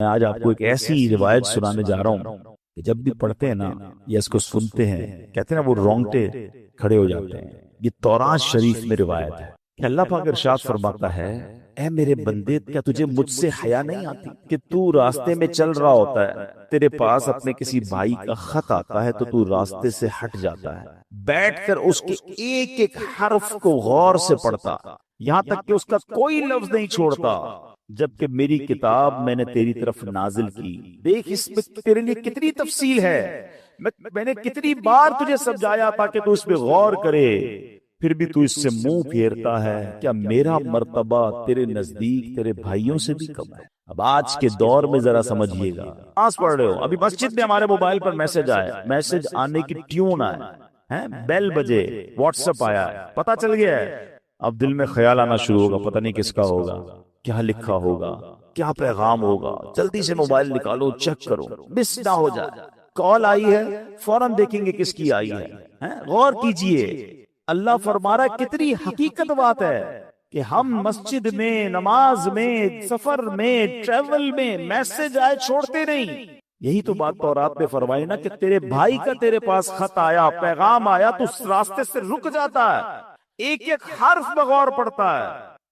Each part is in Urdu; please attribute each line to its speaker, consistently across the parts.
Speaker 1: میں آج آپ کو ایک ایسی روایت سنانے جا رہا ہوں کہ جب بھی پڑھتے ہیں نا یا اس کو سنتے ہیں کہتے ہیں نا وہ رونگٹے کھڑے ہو جاتے ہیں۔ یہ تورات شریف میں روایت ہے کہ اللہ پاک ارشاد فرماتا ہے، اے میرے بندے، کیا تجھے مجھ سے حیا نہیں آتی کہ تو راستے میں چل رہا ہوتا ہے، تیرے پاس اپنے کسی بھائی کا خط آتا ہے تو تو راستے سے ہٹ جاتا ہے، بیٹھ کر اس کے ایک ایک حرف کو غور سے پڑھتا، یہاں تک کہ اس کا کوئی لفظ نہیں چھوڑتا، جبکہ میری کتاب میں نے تیری طرف نازل کی، دیکھ اس میں تیرے لیے کتنی تفصیل ہے، میں نے کتنی بار تجھے سمجھایا تاکہ تو اس پہ غور کرے، پھر بھی تو اس سے منہ پھیرتا ہے۔ کیا میرا مرتبہ تیرے نزدیک تیرے بھائیوں سے بھی کم ہے؟ اب آج کے دور میں ذرا سمجھیے گا، آس پڑھ رہے ہو، ابھی مسجد میں ہمارے موبائل پر میسج آئے، میسج آنے کی ٹیون آئے، بیل بجے، واٹس ایپ آیا، پتا چل گیا ہے، اب دل میں خیال آنا شروع ہوگا، پتہ نہیں کس کا ہوگا، کیا لکھا ہوگا، کیا پیغام ہوگا، جلدی سے موبائل نکالو، چیک کرو، مس نہ ہو جائے، کال آئی ہے فوراً دیکھیں گے کس کی آئی ہے، غور کیجئے۔ اللہ فرما رہا ہے، کتنی حقیقت بات ہے کہ ہم مسجد میں، نماز میں، سفر میں، ٹریول میں میسج آئے چھوڑتے نہیں۔ یہی تو بات تورات میں فرمائی نا کہ تیرے بھائی کا تیرے پاس خط آیا، پیغام آیا تو اس راستے سے رک جاتا ہے، ایک ایک حرف بغور پڑتا ہے،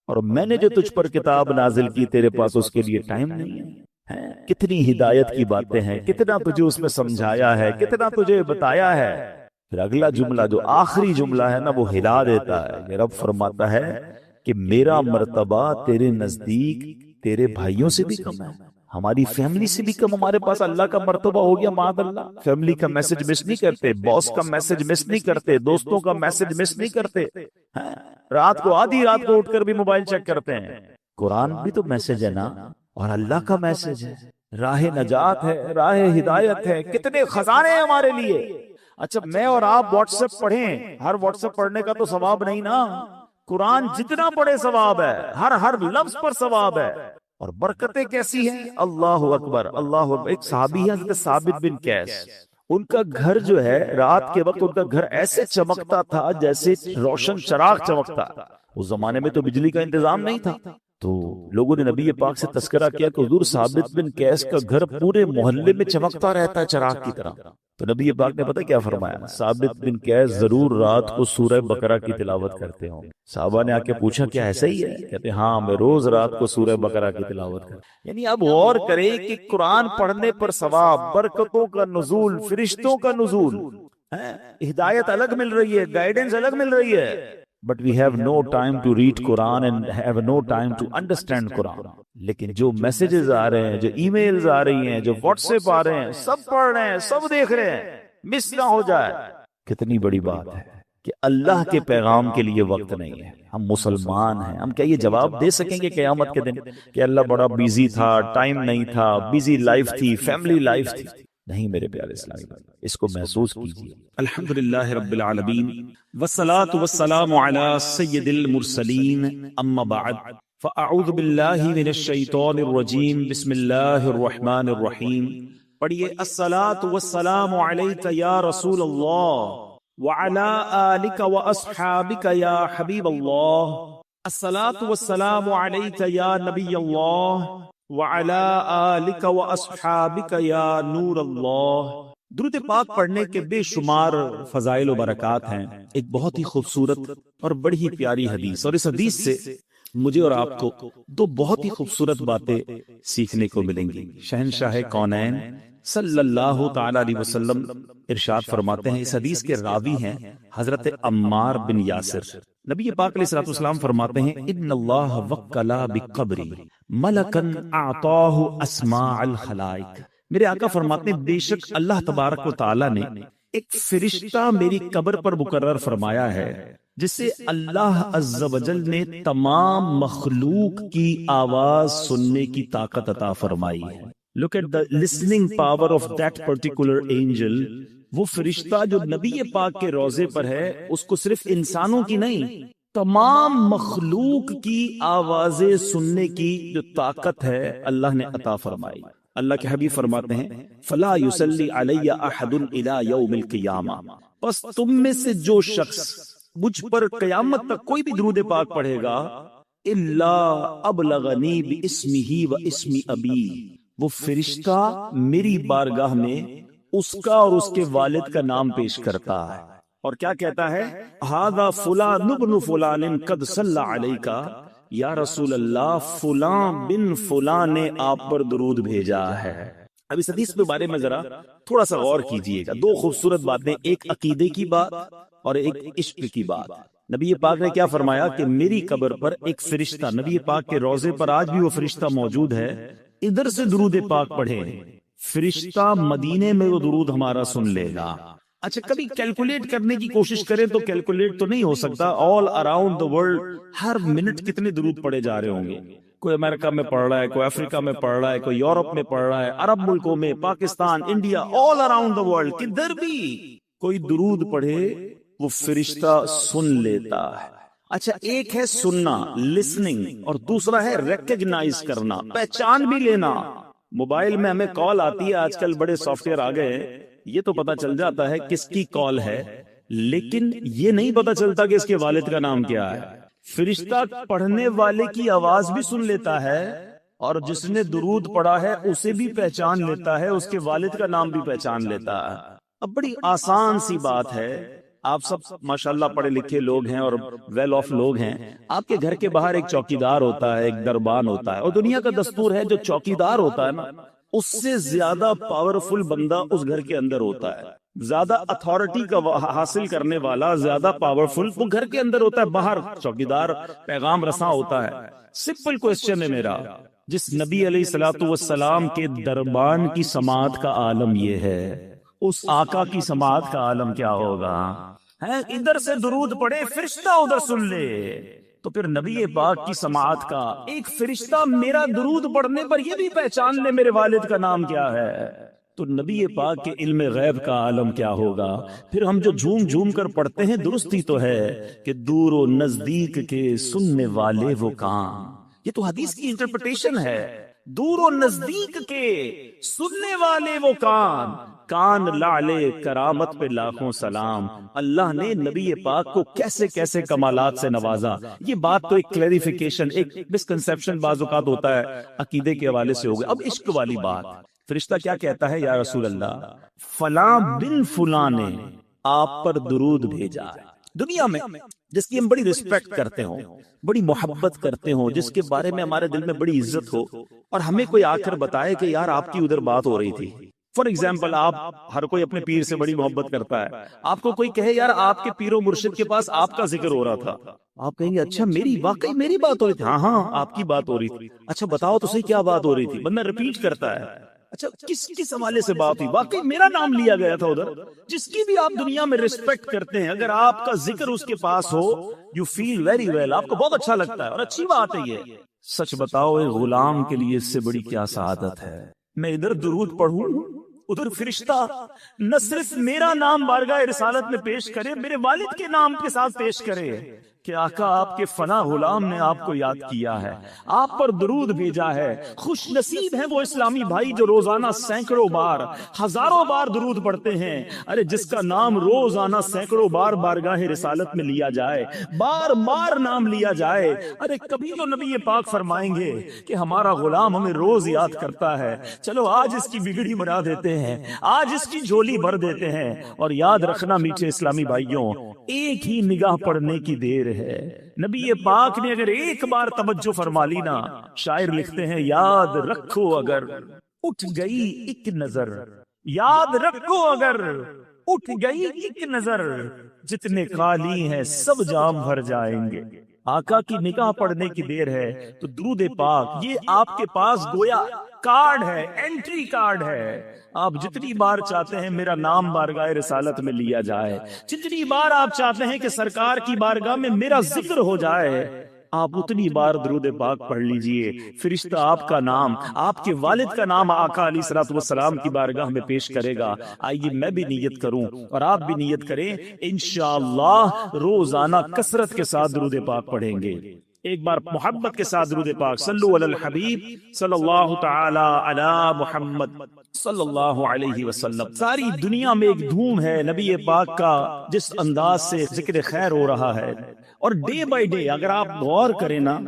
Speaker 1: اور میں نے جو تجھ پر کتاب نازل کی تیرے پاس اس کے لیے ٹائم نہیں ہے۔ کتنی ہدایت کی باتیں ہیں، کتنا تجھے اس میں سمجھایا ہے، کتنا تجھے بتایا ہے۔ پھر اگلا جملہ جو آخری جملہ ہے نا، وہ ہلا دیتا ہے کہ رب فرماتا ہے کہ میرا مرتبہ تیرے نزدیک تیرے بھائیوں سے بھی کم ہے، ہماری فیملی سے بھی کم ہمارے پاس اللہ کا مرتبہ ہو گیا۔ معاذ اللہ، فیملی کا میسج مس نہیں کرتے، باس کا میسج مس نہیں کرتے، دوستوں کا میسج مس نہیں کرتے، رات کو آدھی رات کو اٹھ کر بھی موبائل چیک کرتے ہیں۔ قرآن بھی تو میسج ہے نا، اور اللہ کا میسج ہے، راہ نجات ہے، راہ ہدایت ہے، کتنے خزانے ہیں ہمارے لیے۔ اچھا میں اور آپ واٹس ایپ پڑھیں، ہر واٹس ایپ پڑھنے کا تو ثواب نہیں نا، قرآن جتنا پڑھے ثواب ہے، ہر لفظ پر ثواب ہے، اور برکتیں کیسی ہیں، اللہ اکبر اللہ اکبر۔ ایک صحابی ہے حضرت ثابت بن قیس، ان کا گھر جو ہے رات کے وقت ان کا گھر ایسے چمکتا تھا جیسے روشن چراغ چمکتا، اس زمانے میں تو بجلی کا انتظام نہیں تھا، تو لوگوں نے نبی پاک سے تذکرہ کیا کہ حضور ثابت بن قیس کا گھر پورے محلے میں چمکتا رہتا ہے چراغ کی طرح۔ تو نبی پاک نے پتہ کیا فرمایا، ثابت بن قیس ضرور رات کو سورہ بقرہ کی تلاوت کرتے ہوں۔ صحابہ نے آ کے پوچھا کیا ایسا ہی ہے؟ کہتے ہاں، میں روز رات کو سورہ بقرہ کی تلاوت کرتا۔ یعنی اب غور کریں کہ قرآن پڑھنے پر ثواب، برکتوں کا نزول، فرشتوں کا نزول، ہدایت الگ مل رہی ہے، گائیڈنس الگ مل رہی ہے، but we have no time to read Quran and have no time to understand Quran۔ لیکن جو میسیجز آ رہے ہیں، جو ای میلز آ رہی ہیں، جو واٹس ایپ آ رہے ہیں، سب پڑھ رہے ہیں، سب دیکھ رہے ہیں، مس نہ ہو جائے۔ کتنی بڑی بات ہے کہ اللہ کے پیغام کے لیے وقت نہیں ہے۔ ہم مسلمان ہیں، ہم کیا یہ جواب دے سکیں گے قیامت کے دن کہ اللہ بڑا بیزی تھا، ٹائم نہیں تھا، بیزی لائف تھی، فیملی لائف تھی؟ نہیں میرے پیارے اسلامی بھائی، اس کو محسوس کیجیے۔
Speaker 2: الحمدللہ رب العالمین، والصلاة والسلام علی سید المرسلین، اما بعد، فاعوذ باللہ من الشیطان الرجیم، بسم اللہ الرحمن الرحیم۔ پڑھیے، الصلاة والسلام علیک یا رسول اللہ وعلی آلک واصحابک یا حبیب اللہ، الصلاة والسلام علیک یا نبی اللہ وعلی آلک واصحابک یا نور اللہ۔ درود پاک پڑھنے کے بے شمار فضائل و برکات ہیں۔ ایک بہت ہی خوبصورت اور بڑی ہی پیاری حدیث، اور اس حدیث سے مجھے اور آپ کو دو بہت ہی خوبصورت باتیں سیکھنے کو ملیں گی۔ شہنشاہ کونین صلی اللہ تعالی علیہ وسلم ارشاد فرماتے ہیں، اس حدیث کے راوی ہیں حضرت عمار بن یاسر۔ نبی پاک علیہ الصلوۃ والسلام فرماتے ہیں، ان اللہ وکل بقبری ملکا اعطاہ اسماء الخلائق۔ میرے آقا فرماتے ہیں، بے شک اللہ تبارک و تعالی نے ایک فرشتہ میری قبر پر مقرر فرمایا ہے، جس سے اللہ عز و جل نے تمام مخلوق کی آواز سننے کی طاقت عطا فرمائی ہے۔ Look at the listening power of that particular angel۔ وہ فرشتہ جو نبی پاک کے روضے پر ہے، اس کو صرف انسانوں کی نہیں، تمام مخلوق کی آوازیں سننے کی جو طاقت ہے اللہ نے عطا فرمائی۔ اللہ کے حبیب فرماتے ہیں، فلا یصلی علی احد الی یوم القیامہ، بس تم میں سے جو شخص مجھ پر قیامت تک کوئی بھی درود پاک پڑھے گا، الا ابلغنی باسمہ و اسم ابی، وہ فرشتہ میری بارگاہ میں اس کا اور اس کے والد کا نام پیش کرتا ہے اور کیا کہتا ہے، ھذا فلان ابن فلان قد صلی علیک، یا رسول اللہ فلاں بن فلاں نے آپ پر درود بھیجا ہے۔ اب اس حدیث کے بارے میں ذرا تھوڑا سا غور کیجئے گا، دو خوبصورت باتیں، ایک عقیدے کی بات اور ایک عشق کی بات۔ نبی پاک نے کیا فرمایا کہ میری قبر پر ایک فرشتہ، نبی پاک کے روضے پر آج بھی وہ فرشتہ موجود ہے، ادھر سے درود پاک پڑھے، فرشتہ مدینے میں وہ درود ہمارا سن لے گا۔ اچھا کبھی کیلکولیٹ کرنے کی کوشش کریں تو کیلکولیٹ تو نہیں ہو سکتا، all around the world Hare minute کتنے درود پڑے جا رہے ہوں گے، کوئی امریکہ میں پڑھ رہا ہے، کوئی افریقہ میں پڑھ رہا ہے، کوئی یورپ میں پڑھ رہا ہے، عرب ملکوں میں، Pakistan, India, all around the world کدھر بھی کوئی درود پڑھے وہ فرشتہ سن لیتا ہے۔ اچھا ایک ہے سننا، لسننگ، اور دوسرا ہے ریکگنائز کرنا، پہچان بھی لینا۔ موبائل میں ہمیں کال آتی ہے، آج کل بڑے سافٹ ویئر آ گئے ہیں، یہ تو پتا چل جاتا ہے کس کی کال ہے، لیکن یہ نہیں پتا چلتا کہ اس کے والد کا نام کیا ہے۔ فرشتہ پڑھنے والے کی آواز بھی سن لیتا ہے اور جس نے درود پڑھا ہے اسے بھی پہچان لیتا ہے، اس کے والد کا نام بھی پہچان لیتا ہے۔ اب بڑی آسان سی بات ہے، آپ سب ماشاءاللہ پڑھے لکھے لوگ ہیں اور ویل آف لوگ ہیں، آپ کے گھر کے باہر ایک چوکیدار ہوتا ہے، ایک دربان ہوتا ہے، اور دنیا کا دستور ہے جو چوکیدار ہوتا ہے نا، اس سے زیادہ پاورفل بندہ اس گھر کے اندر ہوتا ہے، زیادہ اتھارٹی کا حاصل کرنے والا، زیادہ پاورفل وہ گھر کے اندر ہوتا ہے، باہر چوکیدار پیغام رساں ہوتا ہے۔ سمپل کوسچن ہے میرا، جس نبی علیہ الصلوۃ والسلام کے دربان کی سماعت کا عالم یہ ہے، اس آقا کی سماعت کا عالم کیا ہوگا؟ ادھر سے درود پڑھے، فرشتہ ادھر سن لے، تو پھر نبی پاک کی سماعت کا ایک فرشتہ میرا درود پڑھنے پر یہ بھی پہچان لے میرے والد کا نام کیا ہے، تو نبی پاک کے علم غیب کا عالم کیا ہوگا؟ پھر ہم جو جھوم جھوم کر پڑھتے ہیں، درستی تو ہے کہ دور و نزدیک کے سننے والے وہ کان، یہ تو حدیث کی انٹرپریٹیشن ہے، دور و نزدیک کے سننے والے وہ کان، کان لعلے کرامت پہ لاکھوں سلام۔ اللہ نے نبی پاک کو کیسے کیسے کمالات سے نوازا، یہ بات تو ایک کلیریفیکیشن، ایک مسکنسیپشن بعض اوقات ہوتا ہے عقیدے کے حوالے سے ہو گیا۔ اب عشق والی بات، فرشتہ کیا کہتا ہے، یا رسول اللہ فلاں بن فلاں نے آپ پر درود بھیجا ہے۔ دنیا میں جس کی ہم بڑی رسپیکٹ کرتے ہوں، بڑی محبت کرتے ہوں، جس کے بارے میں ہمارے دل میں بڑی عزت ہو، اور ہمیں کوئی آ کر بتائے کہ یار آپ کی ادھر بات ہو رہی تھی، فار ایگزامپل آپ، ہر کوئی اپنے پیر سے بڑی محبت کرتا ہے، آپ کو کوئی کہے یار آپ کے پیر و مرشد کے پاس آپ کا ذکر ہو رہا تھا، آپ کہیں گے اچھا واقعی میری بات ہو رہی تھی؟ ہاں آپ کی بات ہو رہی تھی۔ اچھا بتاؤ تو صحیح کیا بات ہو رہی تھی؟ بندہ ریپیٹ کرتا ہے، اچھا کس حوالے سے بات ہوئی؟ واقعی میرا نام لیا گیا تھا ادھر۔ جس کی بھی آپ دنیا میں ریسپیکٹ کرتے ہیں، اگر آپ کا ذکر اس کے پاس ہو، یو فیل ویری ویل، آپ کو بہت اچھا لگتا ہے، اور اچھی بات ہے یہ۔ سچ بتاؤ ایک غلام کے لیے اس سے بڑی کیا سعادت ہے، میں ادھر درود پڑھوں، ادھر فرشتہ نہ صرف میرا نام بارگاہ رسالت میں پیش کرے، میرے والد کے نام کے ساتھ پیش کرے کہ آقا آپ کے فنا غلام نے آپ کو یاد کیا ہے، آپ پر درود بھیجا ہے۔ خوش نصیب ہیں وہ اسلامی بھائی جو روزانہ سینکڑوں بار، ہزاروں بار درود پڑھتے ہیں۔ ارے جس کا نام روزانہ سینکڑوں بار بارگاہ رسالت میں لیا جائے، بار بار نام لیا جائے، ارے کبھی تو نبی پاک فرمائیں گے کہ ہمارا غلام ہمیں روز یاد کرتا ہے، چلو آج اس کی بگڑی بنا دیتے ہیں، آج اس کی جھولی بھر دیتے ہیں۔ اور یاد رکھنا میٹھے اسلامی بھائیوں، ایک ہی نگاہ پڑھنے کی دیر ہے، نبی پاک نے اگر ایک بار توجہ فرما لی نا، شاعر لکھتے ہیں یاد رکھو اگر اٹھ گئی ایک نظر، یاد رکھو اگر اٹھ گئی ایک نظر، جتنے خالی ہیں سب جام بھر جائیں گے۔ آقا کی نگاہ پڑھنے کی دیر ہے تو درود پاک یہ آپ کے پاس گویا کارڈ ہے، انٹری کارڈ ہے۔ آپ جتنی بار چاہتے ہیں میرا نام بارگاہ رسالت میں لیا جائے، جتنی بار آپ چاہتے ہیں کہ سرکار کی بارگاہ میں میرا ذکر ہو جائے، آپ اتنی بار درود پاک پڑھ لیجئے، فرشتہ آپ کا نام، آپ کے والد کا نام آقا علیہ الصلوۃ والسلام کی بارگاہ میں پیش کرے گا۔ آئیے میں بھی نیت کروں اور آپ بھی نیت کریں، انشاءاللہ روزانہ کثرت کے ساتھ درود پاک پڑھیں گے۔ ایک بار محبت کے ساتھ درود پاک، صلو علی الحبیب صلی اللہ تعالی علی محمد صلی اللہ علیہ وسلم۔ ساری دنیا میں ایک دھوم ہے نبی پاک کا، جس انداز سے ذکر خیر ہو رہا ہے، اور ڈے بائی ڈے اگر آپ غور کریں نا،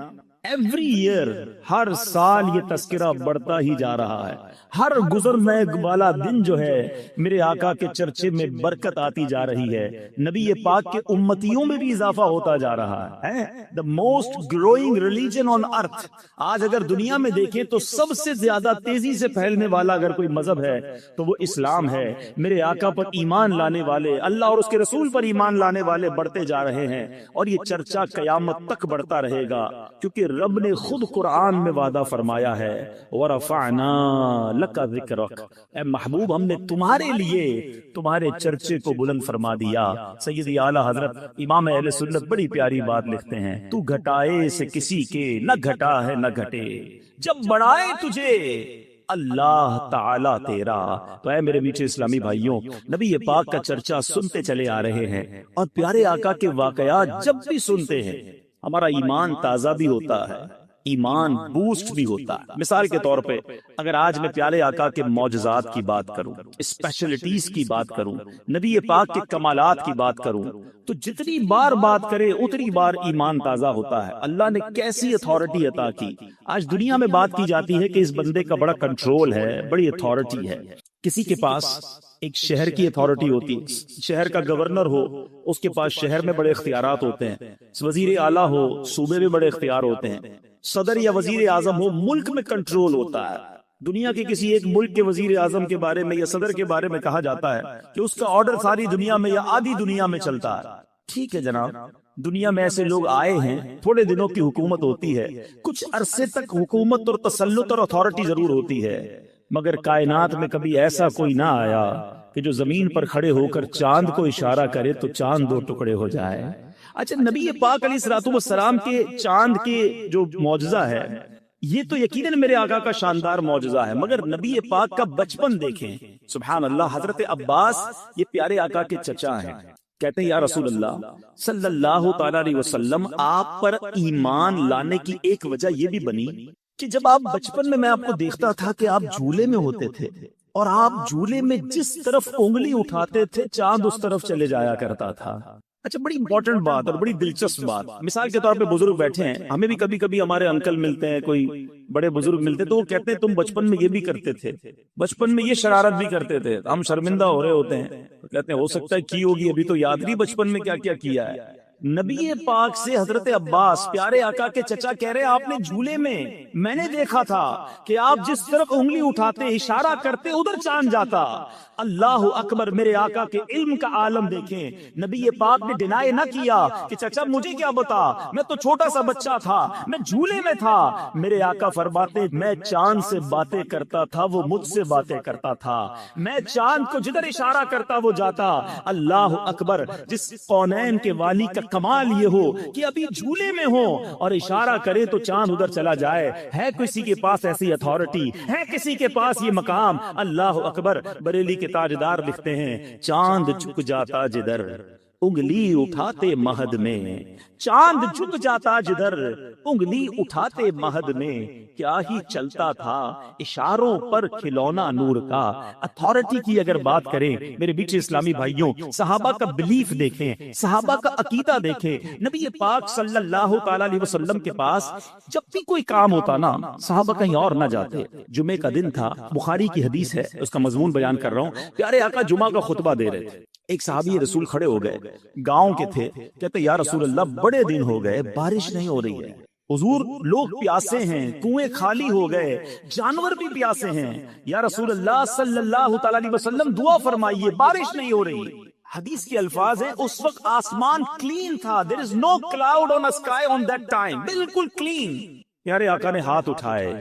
Speaker 2: ایوری ایئر، ہر سال یہ تذکرہ بڑھتا ہی جا رہا ہے. ہر گزرنے والا دن جو ہے میرے آقا کے چرچے میں برکت آتی جا رہی ہے. نبی پاک کے امتیوں میں بھی اضافہ ہوتا جا رہا ہے. the most growing religion on earth. آج اگر دنیا میں دیکھیں تو سب سے زیادہ تیزی سے پھیلنے والا اگر کوئی مذہب ہے تو وہ اسلام ہے. میرے آقا پر ایمان لانے والے، اللہ اور اس کے رسول پر ایمان لانے والے بڑھتے جا رہے ہیں، اور یہ چرچا قیامت تک بڑھتا رہے گا، کیونکہ رب نے خود قرآن میں وعدہ فرمایا ہے وَرَفَعْنَا لَكَ ذِكْرَكَ، اے محبوب ہم نے تمہارے لیے تمہارے چرچے کو بلند فرما دیا. سیدی اعلیٰ حضرت امام اہل سنت بڑی پیاری بات لکھتے ہیں، تو گھٹائے سے کسی کے نہ گھٹا ہے نہ گھٹے، جب بڑھائے تجھے اللہ تعالیٰ تیرا. تو اے میرے میٹھے اسلامی بھائیوں، نبی پاک کا چرچا سنتے چلے آ رہے ہیں، اور پیارے آقا کے واقعات جب بھی سنتے ہیں ہمارا ایمان تازہ بھی ہوتا ہے، ایمان بوسٹ بھی ہوتا ہے. مثال کے طور پہ اگر آج میں پیارے آقا کے معجزات کی بات کروں، اسپیشلٹیز کی بات کروں، نبی پاک کے کمالات کی بات کروں، تو جتنی بار بات کرے اتنی بار ایمان تازہ ہوتا ہے. اللہ نے کیسی اتھارٹی عطا کی. آج دنیا میں بات کی جاتی ہے کہ اس بندے کا بڑا کنٹرول ہے، بڑی اتھارٹی ہے. کسی کے پاس ایک شہر کی اتھارٹی ہوتی ہے، شہر کا گورنر ہو، اس کے پاس شہر میں بڑے اختیارات ہوتے ہیں. وزیر اعلیٰ ہو، صوبے میں بڑے اختیار ہوتے ہیں. صدر یا وزیر اعظم ہو، ملک میں کنٹرول ہوتا ہے. دنیا کے کسی ایک ملک کے وزیر اعظم کے بارے میں یا صدر کے بارے میں کہا جاتا ہے کہ اس کا آرڈر ساری دنیا میں یا آدھی دنیا میں چلتا ہے. ٹھیک ہے جناب، دنیا میں ایسے لوگ آئے ہیں، تھوڑے دنوں کی حکومت ہوتی ہے، کچھ عرصے تک حکومت اور تسلط اور اتھارٹی ضرور ہوتی ہے، مگر کائنات میں کبھی ایسا کوئی نہ آیا کہ جو زمین پر کھڑے ہو کر چاند کو اشارہ کرے تو چاند دو ٹکڑے ہو جائے. اچھا، نبی پاک علیہ الصلوۃ والسلام کے چاند کے جو معجزہ ہے یہ تو یقیناً میرے آقا کا شاندار معجزہ ہے، مگر نبی پاک کا بچپن دیکھیں. سبحان اللہ، حضرت عباس یہ پیارے آقا کے چچا ہیں. کہتے ہیں یا رسول اللہ صلی اللہ تعالی علیہ وسلم، آپ پر ایمان لانے کی ایک وجہ یہ بھی بنی کہ جب آپ بچپن میں آپ کو دیکھتا تھا کہ آپ جھولے میں ہوتے تھے، اور آپ جھولے میں جس طرف انگلی اٹھاتے تھے چاند اس طرف چلے جایا کرتا تھا. اچھا، بڑی امپورٹنٹ بات اور بڑی دلچسپ بات. مثال کے طور پہ بزرگ بیٹھے ہیں، ہمیں بھی کبھی کبھی ہمارے انکل ملتے ہیں، کوئی بڑے بزرگ ملتے تو وہ کہتے ہیں تم بچپن میں یہ بھی کرتے تھے، بچپن میں یہ شرارت بھی کرتے تھے. ہم شرمندہ ہو رہے ہوتے ہیں، کہتے ہیں ہو سکتا ہے کی ہوگی، ابھی تو یاد نہیں بچپن میں کیا کیا کیا ہے. نبی پاک سے حضرت عباس پیارے آقا کے چچا کہہ رہے آپ نے جھولے میں نے دیکھا تھا کہ آپ جس طرف انگلی اٹھاتے اشارہ کرتے ادھر چاند جاتا. اللہ اکبر، میرے آقا کے علم کا عالم دیکھیں. نبی پاک نے ڈینائی نہ کیا کہ چچا مجھے کیا بتا، میں تو چھوٹا سا بچہ تھا، میں جھولے میں تھا. میرے آقا فرماتے میں چاند سے باتیں کرتا تھا، وہ مجھ سے باتیں کرتا تھا، میں چاند کو جدھر اشارہ کرتا وہ جاتا. اللہ اکبر، جس کونین کے والی کا کمال یہ ہو کہ ابھی جھولے میں ہو اور اشارہ کرے تو چاند ادھر چلا جائے. ہے کسی کے پاس ایسی اتھارٹی، ہے کسی کے پاس یہ مقام. اللہ اکبر. بریلی کے تاجدار لکھتے ہیں چاند جھک جاتا جدھر انگلی اٹھاتے مہد میں، چاند جھک جاتا جدھر انگلی اٹھاتے مہد میں، کیا ہی چلتا تھا اشاروں پر کھلونا نور کا. اتھارٹی کی اگر بات کریں میرے بیچ اسلامی بھائیوں، صحابہ کا بلیف دیکھیں، صحابہ کا عقیدہ دیکھیں. نبی پاک صلی اللہ تعالی علیہ وسلم کے پاس جب بھی کوئی کام ہوتا نا، صحابہ کہیں اور نہ جاتے. جمعے کا دن تھا، بخاری کی حدیث ہے، اس کا مضمون بیان کر رہا ہوں. پیارے آقا جمعہ کا خطبہ دے رہے تھے، ایک صحابی رسول کھڑے ہو گئے، گاؤں کے تھے، کہتے یا رسول اللہ بڑے دن ہو گئے بارش نہیں ہو رہی ہے، حضور لوگ پیاسے ہیں، کنویں خالی ہو گئے، جانور بھی پیاسے ہیں، یا رسول اللہ صلی اللہ تعالی علیہ وسلم دعا فرمائیے، بارش نہیں ہو رہی. حدیث کے الفاظ ہیں اس وقت آسمان کلین تھا، there is no cloud on the sky on that time، بالکل کلین. پیارے آقا نے ہاتھ اٹھائے،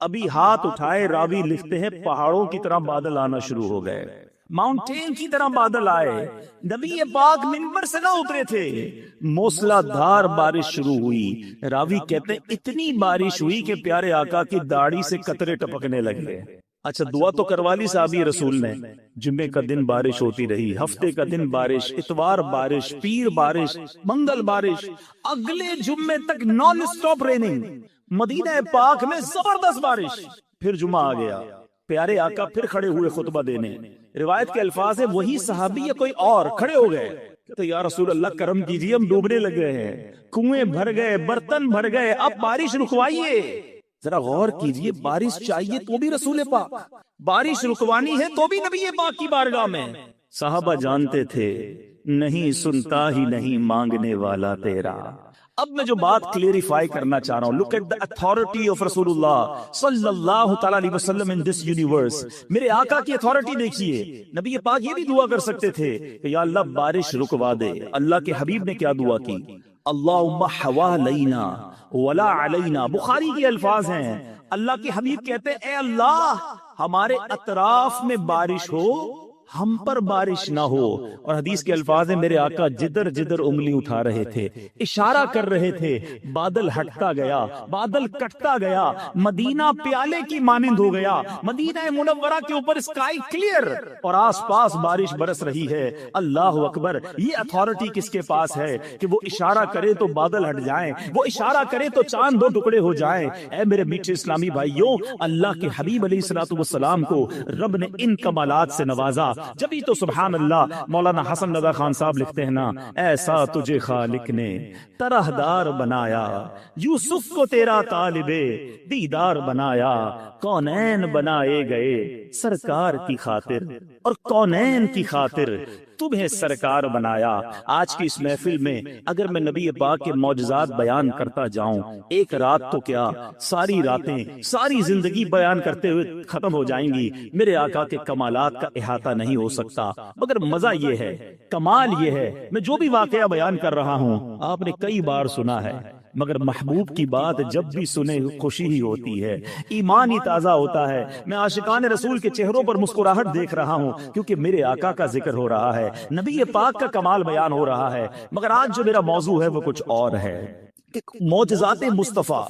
Speaker 2: ابھی ہاتھ اٹھائے، راوی لکھتے ہیں پہاڑوں کی طرح بادل آنا شروع ہو گئے، ماؤنٹین کی طرح بادل آئے. نبی پاک منبر سے نہ اترے تھے، موسلا دھار بارش شروع ہوئی. راوی کہتے ہیں اتنی بارش ہوئی کہ پیارے آقا کی داڑھی سے قطرے ٹپکنے لگے. اچھا، دعا تو کروا لی صحابی رسول نے. جمعے کا دن بارش ہوتی رہی، ہفتے کا دن بارش، اتوار بارش، پیر بارش، منگل بارش، اگلے جمعے تک نان اسٹاپ ریننگ. مدینہ پاک میں زبردست بارش. پھر جمعہ آ گیا، پیارے آقا پھر کھڑے ہوئے خطبہ دینے. روایت کے الفاظ ہے وہی صحابی یا کوئی اور کھڑے ہو گئے، کہتے یا رسول اللہ کرم کیجیے، ہم ڈوبنے لگ گئے ہیں، کنویں بھر گئے، برتن بھر گئے، اب بارش رکوائیے۔ ذرا غور کیجیے، بارش چاہیے تو بھی رسول پاک، بارش رکوانی ہے تو بھی نبی پاک کی بارگاہ میں۔ صحابہ جانتے تھے نہیں سنتا ہی نہیں مانگنے والا تیرا۔ اب میں جو بات کلیریفائی کرنا چاہ رہا ہوں، look at the authority of رسول اللہ صلی اللہ تعالیٰ علیہ وسلم in this universe۔ میرے آقا کی اتھارٹی دیکھیے، نبی پاک یہ بھی دعا کر سکتے تھے کہ یا اللہ بارش رکوا دے۔ اللہ کے حبیب نے کیا دعا کی؟ اللہم حوالینا ولا علینا، بخاری کے الفاظ ہیں۔ اللہ کے حبیب کہتے ہیں اے اللہ ہمارے اطراف میں بارش ہو، ہم پر بارش نہ ہو۔ اور حدیث کے الفاظ ہیں میرے آقا جدھر جدھر انگلی اٹھا رہے تھے، اشارہ کر رہے تھے، بادل ہٹتا گیا، بادل کٹتا گیا، مدینہ پیالے کی مانند ہو گیا، مدینہ منورہ کے اوپر اسکائی کلیئر اور آس پاس بارش برس رہی ہے۔ اللہ اکبر، یہ اتھارٹی کس کے پاس ہے کہ وہ اشارہ کرے تو بادل ہٹ جائیں، وہ اشارہ کرے تو چاند دو ٹکڑے ہو جائیں۔ اے میرے میٹھے اسلامی بھائیوں، اللہ کے حبیب علیہ الصلوۃ والسلام کو رب نے ان کمالات سے نوازا، جبھی تو سبحان اللہ مولانا حسن رضا خان صاحب لکھتے ہیں نا، ایسا تجھے خالق نے طرح دار بنایا، یوسف کو تیرا طالب دیدار بنایا، کونین بنائے گئے سرکار کی خاطر اور کونین کی خاطر تمہیں سرکار بنایا۔ آج کی اس محفل میں اگر میں نبی پاک کے معجزات بیان کرتا جاؤں، ایک رات تو کیا ساری راتیں، ساری زندگی بیان کرتے ہوئے ختم ہو جائیں گی، میرے آقا کے کمالات کا احاطہ نہیں ہو سکتا۔ مگر مزہ یہ ہے، کمال یہ ہے، میں جو بھی واقعہ بیان کر رہا ہوں آپ نے کئی بار سنا ہے، مگر محبوب کی بات جب بھی سنے خوشی ہی ہوتی ہے، ایمان ہی تازہ ہوتا ہے۔ میں عاشقان رسول کے چہروں پر مسکراہٹ دیکھ رہا ہوں کیونکہ میرے آقا کا ذکر ہو رہا ہے، نبی پاک کا کمال بیان ہو رہا ہے۔ مگر آج جو میرا موضوع ہے وہ کچھ اور ہے کہ معجزات مصطفیٰ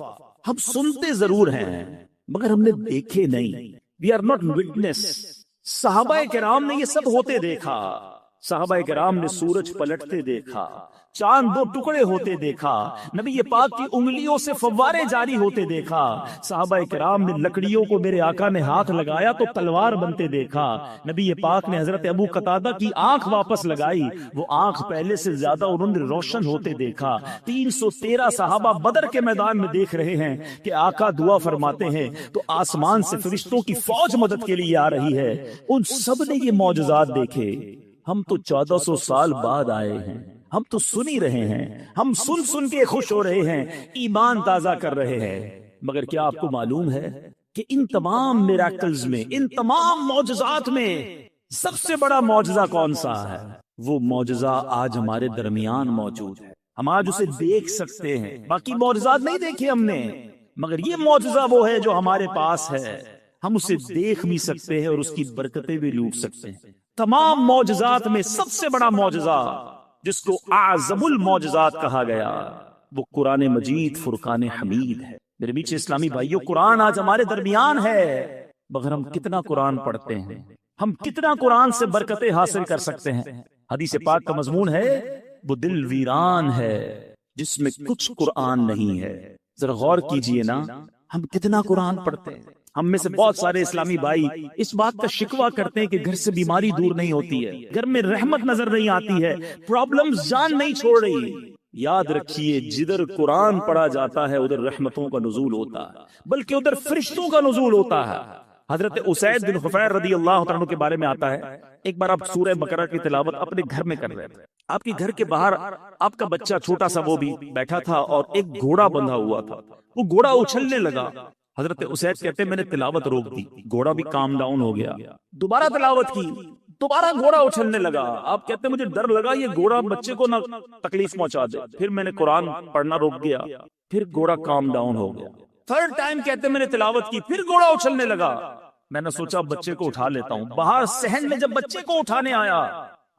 Speaker 2: ہم سنتے ضرور ہیں مگر ہم نے دیکھے نہیں، we are not witness۔ صحابہ کرام نے یہ سب ہوتے دیکھا، صحابہ کرام نے سورج پلٹتے دیکھا، چاند دو ٹکڑے ہوتے دیکھا، نبی پاک کی انگلیوں سے فوارے جاری ہوتے دیکھا، صحابہ کرام نے لکڑیوں کو میرے آقا نے ہاتھ لگایا تو تلوار بنتے دیکھا، نبی پاک نے حضرت ابو قتادہ کی آنکھ واپس لگائی، وہ آنکھ پہلے سے زیادہ انہوں نے روشن ہوتے دیکھا۔ 313 صحابہ بدر کے میدان میں دیکھ رہے ہیں کہ آقا دعا فرماتے ہیں تو آسمان سے فرشتوں کی فوج مدد کے لیے آ رہی ہے، ان سب نے یہ معجزات دیکھے۔ ہم تو 1400 سال بعد آئے ہیں، ہم تو سن ہی رہے ہیں، ہم سن سن کے خوش ہو رہے ہیں، ایمان تازہ کر رہے ہیں۔ مگر کیا آپ کو معلوم ہے کہ ان تمام میراکلز میں، ان تمام معجزات میں سب سے بڑا معجزہ کون سا ہے؟ وہ معجزہ آج ہمارے درمیان موجود ہے، ہم آج اسے دیکھ سکتے ہیں۔ باقی معجزات نہیں دیکھے ہم نے، مگر یہ معجزہ وہ ہے جو ہمارے پاس ہے، ہم اسے دیکھ بھی سکتے ہیں اور اس کی برکتیں بھی لوٹ سکتے ہیں۔ تمام معجزات میں سب سے بڑا معجزہ جس کو اعظم المعجزات کہا گیا وہ قرآن مجید فرقان حمید ہے۔ میرے میٹھے اسلامی بھائیوں، قرآن آج ہمارے درمیان ہے مگر ہم کتنا قرآن پڑھتے ہیں، ہم کتنا قرآن سے برکتیں حاصل کر سکتے ہیں؟ حدیث پاک کا مضمون ہے وہ دل ویران ہے جس میں کچھ قرآن نہیں ہے۔ ذرا غور کیجئے نا، ہم کتنا قرآن پڑھتے ہیں۔ ہم میں سے بہت سارے اسلامی بھائی اس بات کا شکوہ کرتے ہیں کہ گھر سے بیماری دور نہیں ہوتی ہے، گھر میں رحمت نظر نہیں آتی ہے، پرابلمز جان نہیں چھوڑ رہی۔ یاد رکھیے جدھر قرآن پڑھا جاتا ہے ادھر رحمتوں کا نزول ہوتا ہے، بلکہ ادھر فرشتوں کا نزول ہوتا ہے۔ حضرت اسید بن حفیر رضی اللہ عنہ کے بارے میں آتا ہے، ایک بار آپ سورہ بقرہ کی تلاوت اپنے گھر میں کر رہے تھے، آپ کے گھر کے باہر آپ کا بچہ چھوٹا سا وہ بھی بیٹھا تھا اور ایک گھوڑا بندھا ہوا تھا، وہ گھوڑا اچھلنے لگا۔ حضرت اسید کہتے ہیں میں نے تلاوت روک دی، گھوڑا بھی کام ڈاؤن ہو گیا، دوبارہ تلاوت کی، دوبارہ گھوڑا اچھلنے لگا۔ آپ کہتے ہیں مجھے ڈر لگا یہ گھوڑا بچے کو نہ تکلیف پہنچا دے، پھر میں نے قرآن پڑھنا روک دیا، پھر گھوڑا کام ڈاؤن ہو گیا۔ تھرڈ ٹائم کہتے ہیں میں نے تلاوت کی، پھر گھوڑا اچھلنے لگا۔ میں نے سوچا بچے کو اٹھا لیتا ہوں، باہر صحن میں جب بچے کو اٹھانے آیا،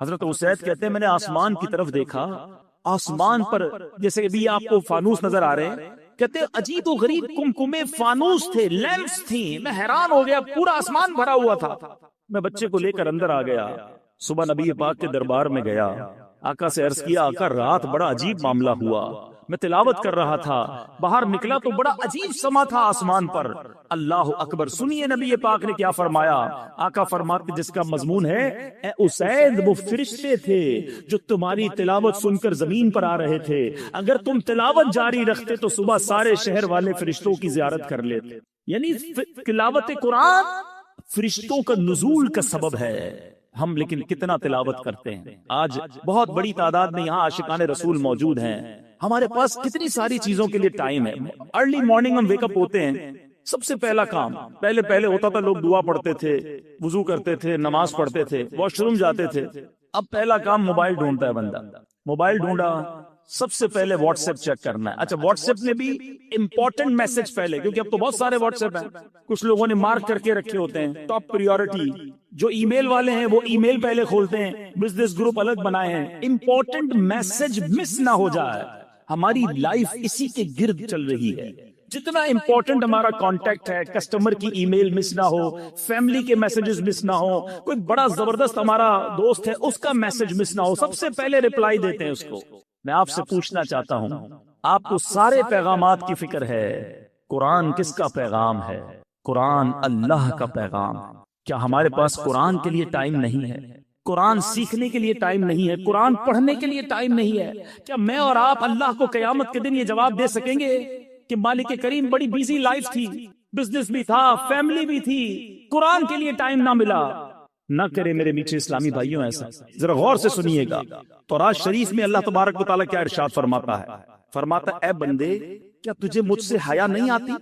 Speaker 2: حضرت اسید کہتے ہیں میں نے آسمان کی طرف دیکھا، آسمان پر جیسے ابھی آپ کو فانوس نظر آ رہے ہیں، کہتے عجیب و غریب کمکمے فانوس تھے، لیمپس تھیں، میں حیران ہو گیا، پورا آسمان بھرا ہوا تھا۔ میں بچے کو لے کر اندر آ گیا، صبح نبی پاک کے دربار میں گیا، آقا سے عرض کیا آقا رات بڑا عجیب معاملہ ہوا، میں تلاوت کر رہا تھا، باہر نکلا تو بڑا عجیب سما تھا آسمان پر. اللہ اکبر. سنیے نبی پاک نے کیا فرمایا. آقا فرماتے جس کا مضمون ہے اے اسید وہ فرشتے تھے جو تمہاری تلاوت سن کر زمین پر آ رہے تھے. اگر تم تلاوت جاری رکھتے تو صبح سارے شہر والے فرشتوں کی زیارت کر لیتے. یعنی تلاوت قرآن فرشتوں کا نزول کا سبب ہے. ہم لیکن کتنا تلاوت کرتے ہیں. آج بہت بڑی تعداد میں یہاں عاشقان رسول موجود ہیں. ہمارے پاس کتنی ساری چیزوں کے لیے ٹائم ہے. ارلی مارننگ ہم ویک اپ ہوتے ہیں، سب سے پہلا کام پہلے ہوتا تھا، لوگ دعا پڑھتے تھے، وضو کرتے تھے، نماز پڑھتے تھے، واش روم جاتے تھے. اب پہلا کام موبائل ڈھونڈتا ہے بندہ. موبائل ڈھونڈا، سب سے پہلے واٹس ایپ چیک کرنا ہے. اچھا واٹس ایپ میں بھی امپورٹنٹ میسج پہلے، کیونکہ اب تو بہت سارے واٹس ایپ ہیں، کچھ لوگوں نے مارک کر کے رکھے ہوتے ہیں ٹاپ پریورٹی. جو ای میل والے ہیں وہ ای میل پہلے کھولتے ہیں، بزنس گروپ الگ بنائے ہیں. امپورٹنٹ میسج مس نہ ہو جائے. ہماری لائف اسی کے گرد چل رہی ہے. جتنا امپورٹنٹ ہمارا کانٹیکٹ ہے، کسٹمر کی ای میل مس نہ ہو، فیملی کے میسجز مس نہ ہو، کوئی بڑا زبردست ہمارا دوست ہے اس کا میسج مس نہ ہو، سب سے پہلے ریپلائی دیتے ہیں اس کو. میں آپ سے پوچھنا چاہتا ہوں، آپ کو سارے پیغامات کی فکر ہے، قرآن کس کا پیغام ہے؟ قرآن اللہ کا پیغام. کیا ہمارے پاس قرآن کے لیے ٹائم نہیں ہے؟ قرآن سیکھنے کے لیے ٹائم نہیں ہے؟ قرآن پڑھنے کے لیے ٹائم نہیں ہے؟ کیا میں اور آپ اللہ کو قیامت کے دن یہ جواب دے سکیں گے کہ مالک کریم بڑی بیزی لائف تھی، بزنس بھی تھا، فیملی بھی تھی، قرآن کے لیے ٹائم نہ ملا؟ نہ کرے میرے میٹھے اسلامی بھائیوں ایسا. ذرا غور سے سنیے گا. تورات شریف میں اللہ تبارک و تعالیٰ کیا ارشاد فرماتا ہے؟ فرماتا اے بندے کیا تجھے مجھ سے حیا نہیں آتی؟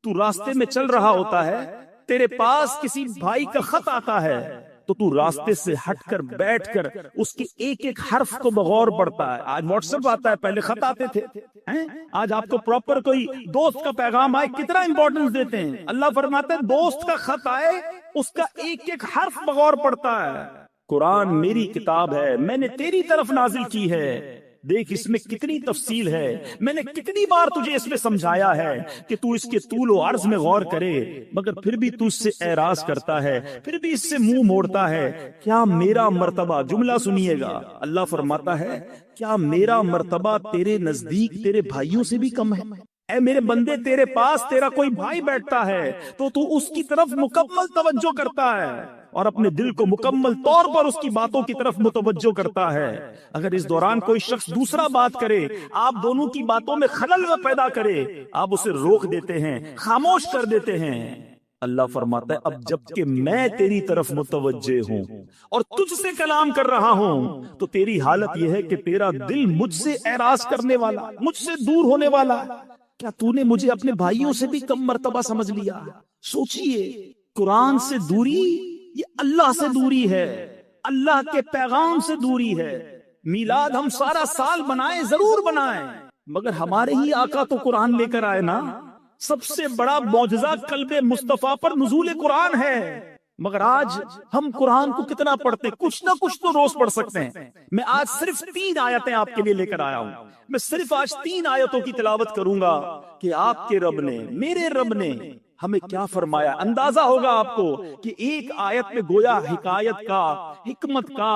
Speaker 2: تو راستے میں چل رہا ہوتا ہے، تیرے پاس کسی بھائی کا خط آتا ہے تو تو راستے سے ہٹ کر بیٹھ کر اس کے ایک ایک حرف کو بغور پڑھتا ہے. آج واٹس ایپ آتا ہے، پہلے خط آتے تھے. آج آپ کو پراپر کوئی دوست کا پیغام آئے کتنا امپورٹنس دیتے ہیں. اللہ فرماتا ہے دوست کا خط آئے اس کا ایک ایک حرف بغور پڑھتا ہے. قرآن میری کتاب ہے، میں نے تیری طرف نازل کی ہے. دیکھ اس میں کتنی تفصیل ہے، میں نے کتنی بار تجھے اس میں سمجھایا ہے کہ تو اس کے طول و عرض میں غور کرے، مگر پھر بھی تو اس سے اعراض کرتا ہے، پھر بھی اس سے منہ موڑتا ہے. کیا میرا مرتبہ، جملہ سنیے گا، اللہ فرماتا ہے کیا میرا مرتبہ تیرے نزدیک تیرے بھائیوں سے بھی کم ہے؟ اے میرے بندے تیرے پاس تیرا کوئی بھائی بیٹھتا ہے تو اس کی طرف مکمل توجہ کرتا ہے اور اپنے دل کو مکمل طور پر اس کی باتوں کی طرف متوجہ کرتا ہے. اگر اس دوران کوئی شخص دوسرا بات کرے، آپ دونوں کی باتوں میں خلل پیدا کرے، آپ اسے روک دیتے ہیں، خاموش کر دیتے ہیں. اللہ فرماتا ہے اب جب کہ میں تیری طرف متوجہ ہوں اور تجھ سے کلام کر رہا ہوں تو تیری حالت یہ ہے کہ تیرا دل مجھ سے اعراض کرنے والا، مجھ سے دور ہونے والا. کیا تو نے مجھے اپنے بھائیوں سے بھی کم مرتبہ سمجھ لیا؟ سوچئے، قرآن سے دوری یہ اللہ سے دوری ہے، اللہ کے پیغام سے دوری ہے. میلاد ہم سارا سال بنائیں، ضرور بنائیں، مگر ہمارے ہی آقا تو قرآن لے کر آئے نا. سب سے بڑا معجزہ قلب مصطفیٰ پر نزول قرآن ہے، مگر آج ہم قرآن کو کتنا پڑھتے؟ کچھ نہ کچھ تو روز پڑھ سکتے ہیں. میں آج صرف 3 آیتیں آپ کے لیے لے کر آیا ہوں. میں صرف آج 3 آیتوں کی تلاوت کروں گا کہ آپ کے رب نے، میرے رب نے ہمیں کیا فرمایا. اندازہ ہوگا آپ کو کہ ایک آیت میں گویا حکایت کا، حکمت کا،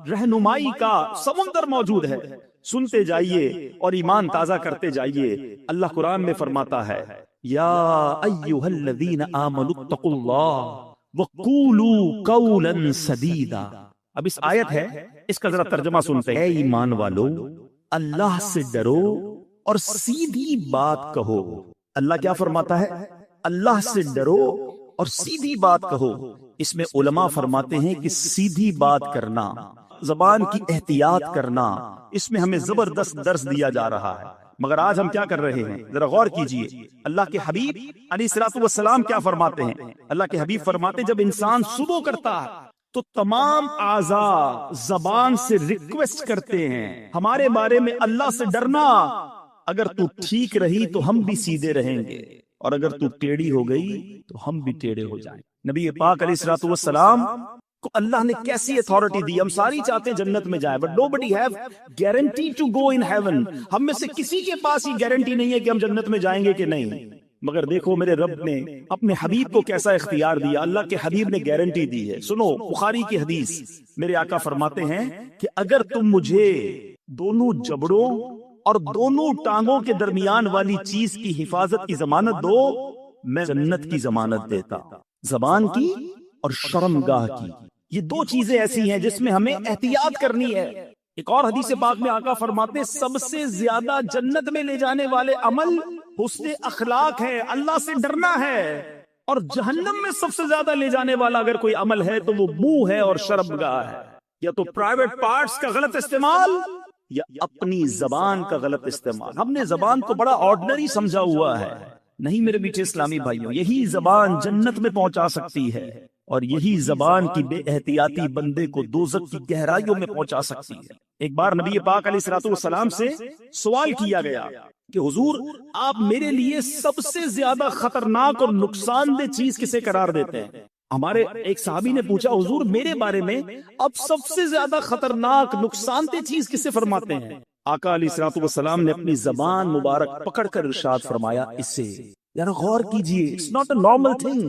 Speaker 2: رہنمائی کا سمندر موجود ہے. سنتے جائیے اور ایمان تازہ کرتے جائیے. اللہ قرآن میں فرماتا ہے یا ایھا الذین آمنوا اتقوا اللہ وقولوا قولا سدیدا. اب اس آیت ہے، اس کا ذرا ترجمہ سنتے ہیں. اے ایمان والو اللہ سے ڈرو اور سیدھی بات کہو. اللہ کیا فرماتا ہے؟ اللہ سے ڈرو اور سیدھی بات کہو. اس میں علماء فرماتے ہیں کہ سیدھی بات کرنا، زبان کی احتیاط کرنا، اس میں ہمیں زبردست درس دیا جا رہا ہے. مگر آج ہم کیا کر رہے ہیں؟ ذرا غور کیجئے. اللہ کے حبیب علیہ الصلوۃ والسلام کیا فرماتے ہیں؟ اللہ کے حبیب فرماتے ہیں جب انسان صبح کرتا ہے تو تمام اعضاء زبان سے ریکویسٹ کرتے ہیں ہمارے بارے میں اللہ سے ڈرنا. اگر تو ٹھیک رہی تو ہم بھی سیدھے رہیں گے، اور اگر تو ٹیڑھی ہو گئی تو ہم بھی ٹیڑھے ہو جائیں. نبی پاک علیہ الصلوۃ والسلام کو اللہ نے کیسی اتھارٹی دی. ہم ساری چاہتے ہیں جنت میں جائیں، but nobody have guarantee to go in heaven. ہم میں سے کسی کے پاس یہ گارنٹی نہیں ہے کہ ہم جنت میں جائیں گے کہ نہیں. مگر دیکھو میرے رب نے اپنے حبیب کو کیسا اختیار دیا. اللہ کے حبیب نے گارنٹی دی ہے. سنو بخاری کی حدیث، میرے آقا فرماتے ہیں کہ اگر تم مجھے دونوں جبڑوں اور دونوں ٹانگوں کے درمیان والی چیز کی حفاظت کی ضمانت دو، میں جنت کی ضمانت دیتا، زبان کی اور شرمگاہ کی۔ یہ دو چیزیں ایسی ہیں جس میں ہمیں احتیاط کرنی ہے۔ ایک اور حدیث پاک میں آقا فرماتے ہیں سب سے زیادہ جنت میں لے جانے والے عمل حسن اخلاق ہے، اللہ سے ڈرنا ہے، اور جہنم میں سب سے زیادہ لے جانے والا اگر کوئی عمل ہے تو وہ منہ ہے اور شرمگاہ ہے، یا تو پرائیویٹ پارٹس کا غلط استعمال یا اپنی زبان کا غلط استعمال۔ ہم نے زبان کو بڑا آرڈنری سمجھا ہوا ہے، نہیں میرے میٹھے اسلامی بھائیوں، یہی زبان جنت میں پہنچا سکتی ہے، اور یہی زبان کی بے احتیاطی بندے کو دوزخ کی گہرائیوں میں پہنچا سکتی ہے۔ ایک بار نبی پاک علیہ الصلوۃ والسلام سے سوال کیا گیا کہ حضور آپ میرے لیے سب سے زیادہ خطرناک اور نقصان دہ چیز کسے قرار دیتے ہیں؟ ہمارے ایک صحابی نے پوچھا حضور میرے بارے میں اب سب سے زیادہ خطرناک نقصان دہ چیز کسے فرماتے ہیں؟ آقا علیہ الصلوۃ والسلام نے اپنی زبان مبارک پکڑ کر ارشاد فرمایا اس سے، یار غور کیجئے، it's not a normal thing.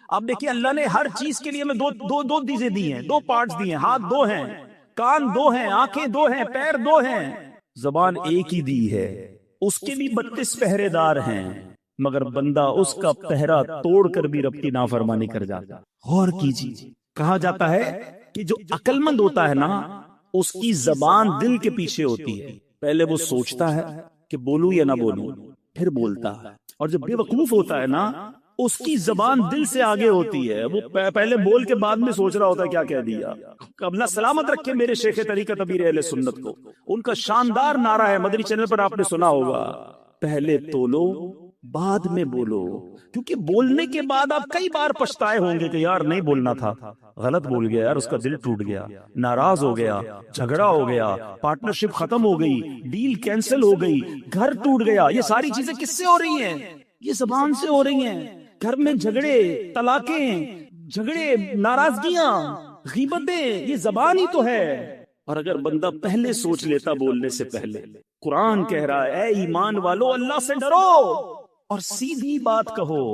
Speaker 2: آپ دیکھیں اللہ نے ہر چیز کے لیے ہمیں دو چیزیں دی ہیں، دو پارٹس دیے ہیں، ہاتھ دو ہیں، کان دو ہیں، آنکھیں دو ہیں، پیر دو ہیں، زبان ایک ہی دی ہے، اس کے بھی 32 پہرے دار ہیں، مگر بندہ اس کا پہرا توڑ کر بھی رب کی نافرمانی کر جاتا۔ غور کیجیے، کہا جاتا ہے کہ جو عقل مند ہوتا ہے نا اس کی زبان دل کے پیچھے ہوتی ہے، پہلے وہ سوچتا ہے کہ بولوں یا نہ بولوں، پھر بولتا ہے، اور جب بے وقوف ہوتا ہے نا اس کی زبان دل سے آگے ہوتی ہے، وہ پہلے بول کے بعد میں سوچ رہا ہوتا ہے کیا کہہ دیا۔ اللہ سلامت رکھے میرے شیخ طریقت امیر اہل سنت کو، ان کا شاندار نعرہ ہے، مدنی چینل پر آپ نے سنا ہوگا، پہلے تولو بعد میں بولو، کیونکہ بولنے کے بعد آپ کئی بار پچھتائے ہوں گے کہ یار نہیں بولنا تھا، غلط بول گیا، یار اس کا دل ٹوٹ گیا، ناراض ہو گیا، جھگڑا ہو گیا، پارٹنرشپ ختم ہو گئی، ڈیل کینسل ہو گئی، گھر ٹوٹ گیا۔ یہ ساری چیزیں کس سے ہو رہی ہیں؟ یہ زبان سے ہو رہی ہیں۔ گھر میں جھگڑے، طلاقیں، جھگڑے، ناراضگیاں، غیبتیں، یہ زبان ہی تو ہے۔ اور اگر بندہ پہلے سوچ لیتا بولنے سے پہلے، قرآن کہہ رہا ہے اے ایمان والو اللہ سے ڈرو اور سیدھی بات کہو۔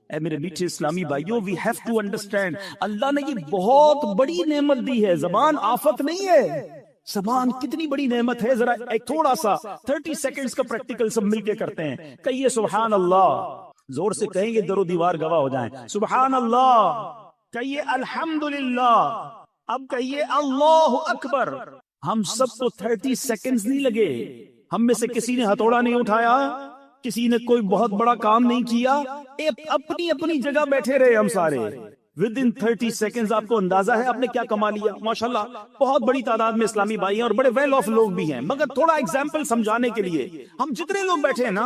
Speaker 2: اے میرے میٹھے اسلامی بھائیوں، وی ہیو ٹو انڈرسٹینڈ، اللہ نے یہ بہت بڑی نعمت دی ہے، زبان آفت نہیں ہے۔ زبان کتنی بڑی نعمت ہے، ذرا ایک تھوڑا سا 30 سیکنڈز کا پریکٹیکل سب مل کے کرتے ہیں۔ کہیے سبحان اللہ، زور سے کہیں گے در و دیوار گواہ ہو جائیں، سبحان اللہ، کہیے الحمدللہ، اب کہیے اللہ اکبر۔ ہم سب کو 30 سیکنڈز نہیں لگے، ہم میں سے کسی نے ہتھوڑا نہیں اٹھایا، کسی نے کوئی بہت بڑا کام نہیں کیا، اپنی اپنی جگہ بیٹھے رہے ہم سارے۔ ود ان 30 سیکنڈز آپ کو اندازہ ہے آپ نے کیا کما لیا؟ ماشاءاللہ بہت بڑی تعداد میں اسلامی بھائی ہیں اور بڑے ویل آف لوگ بھی ہیں، مگر تھوڑا ایگزامپل سمجھانے کے لیے ہم جتنے لوگ بیٹھے ہیں نا،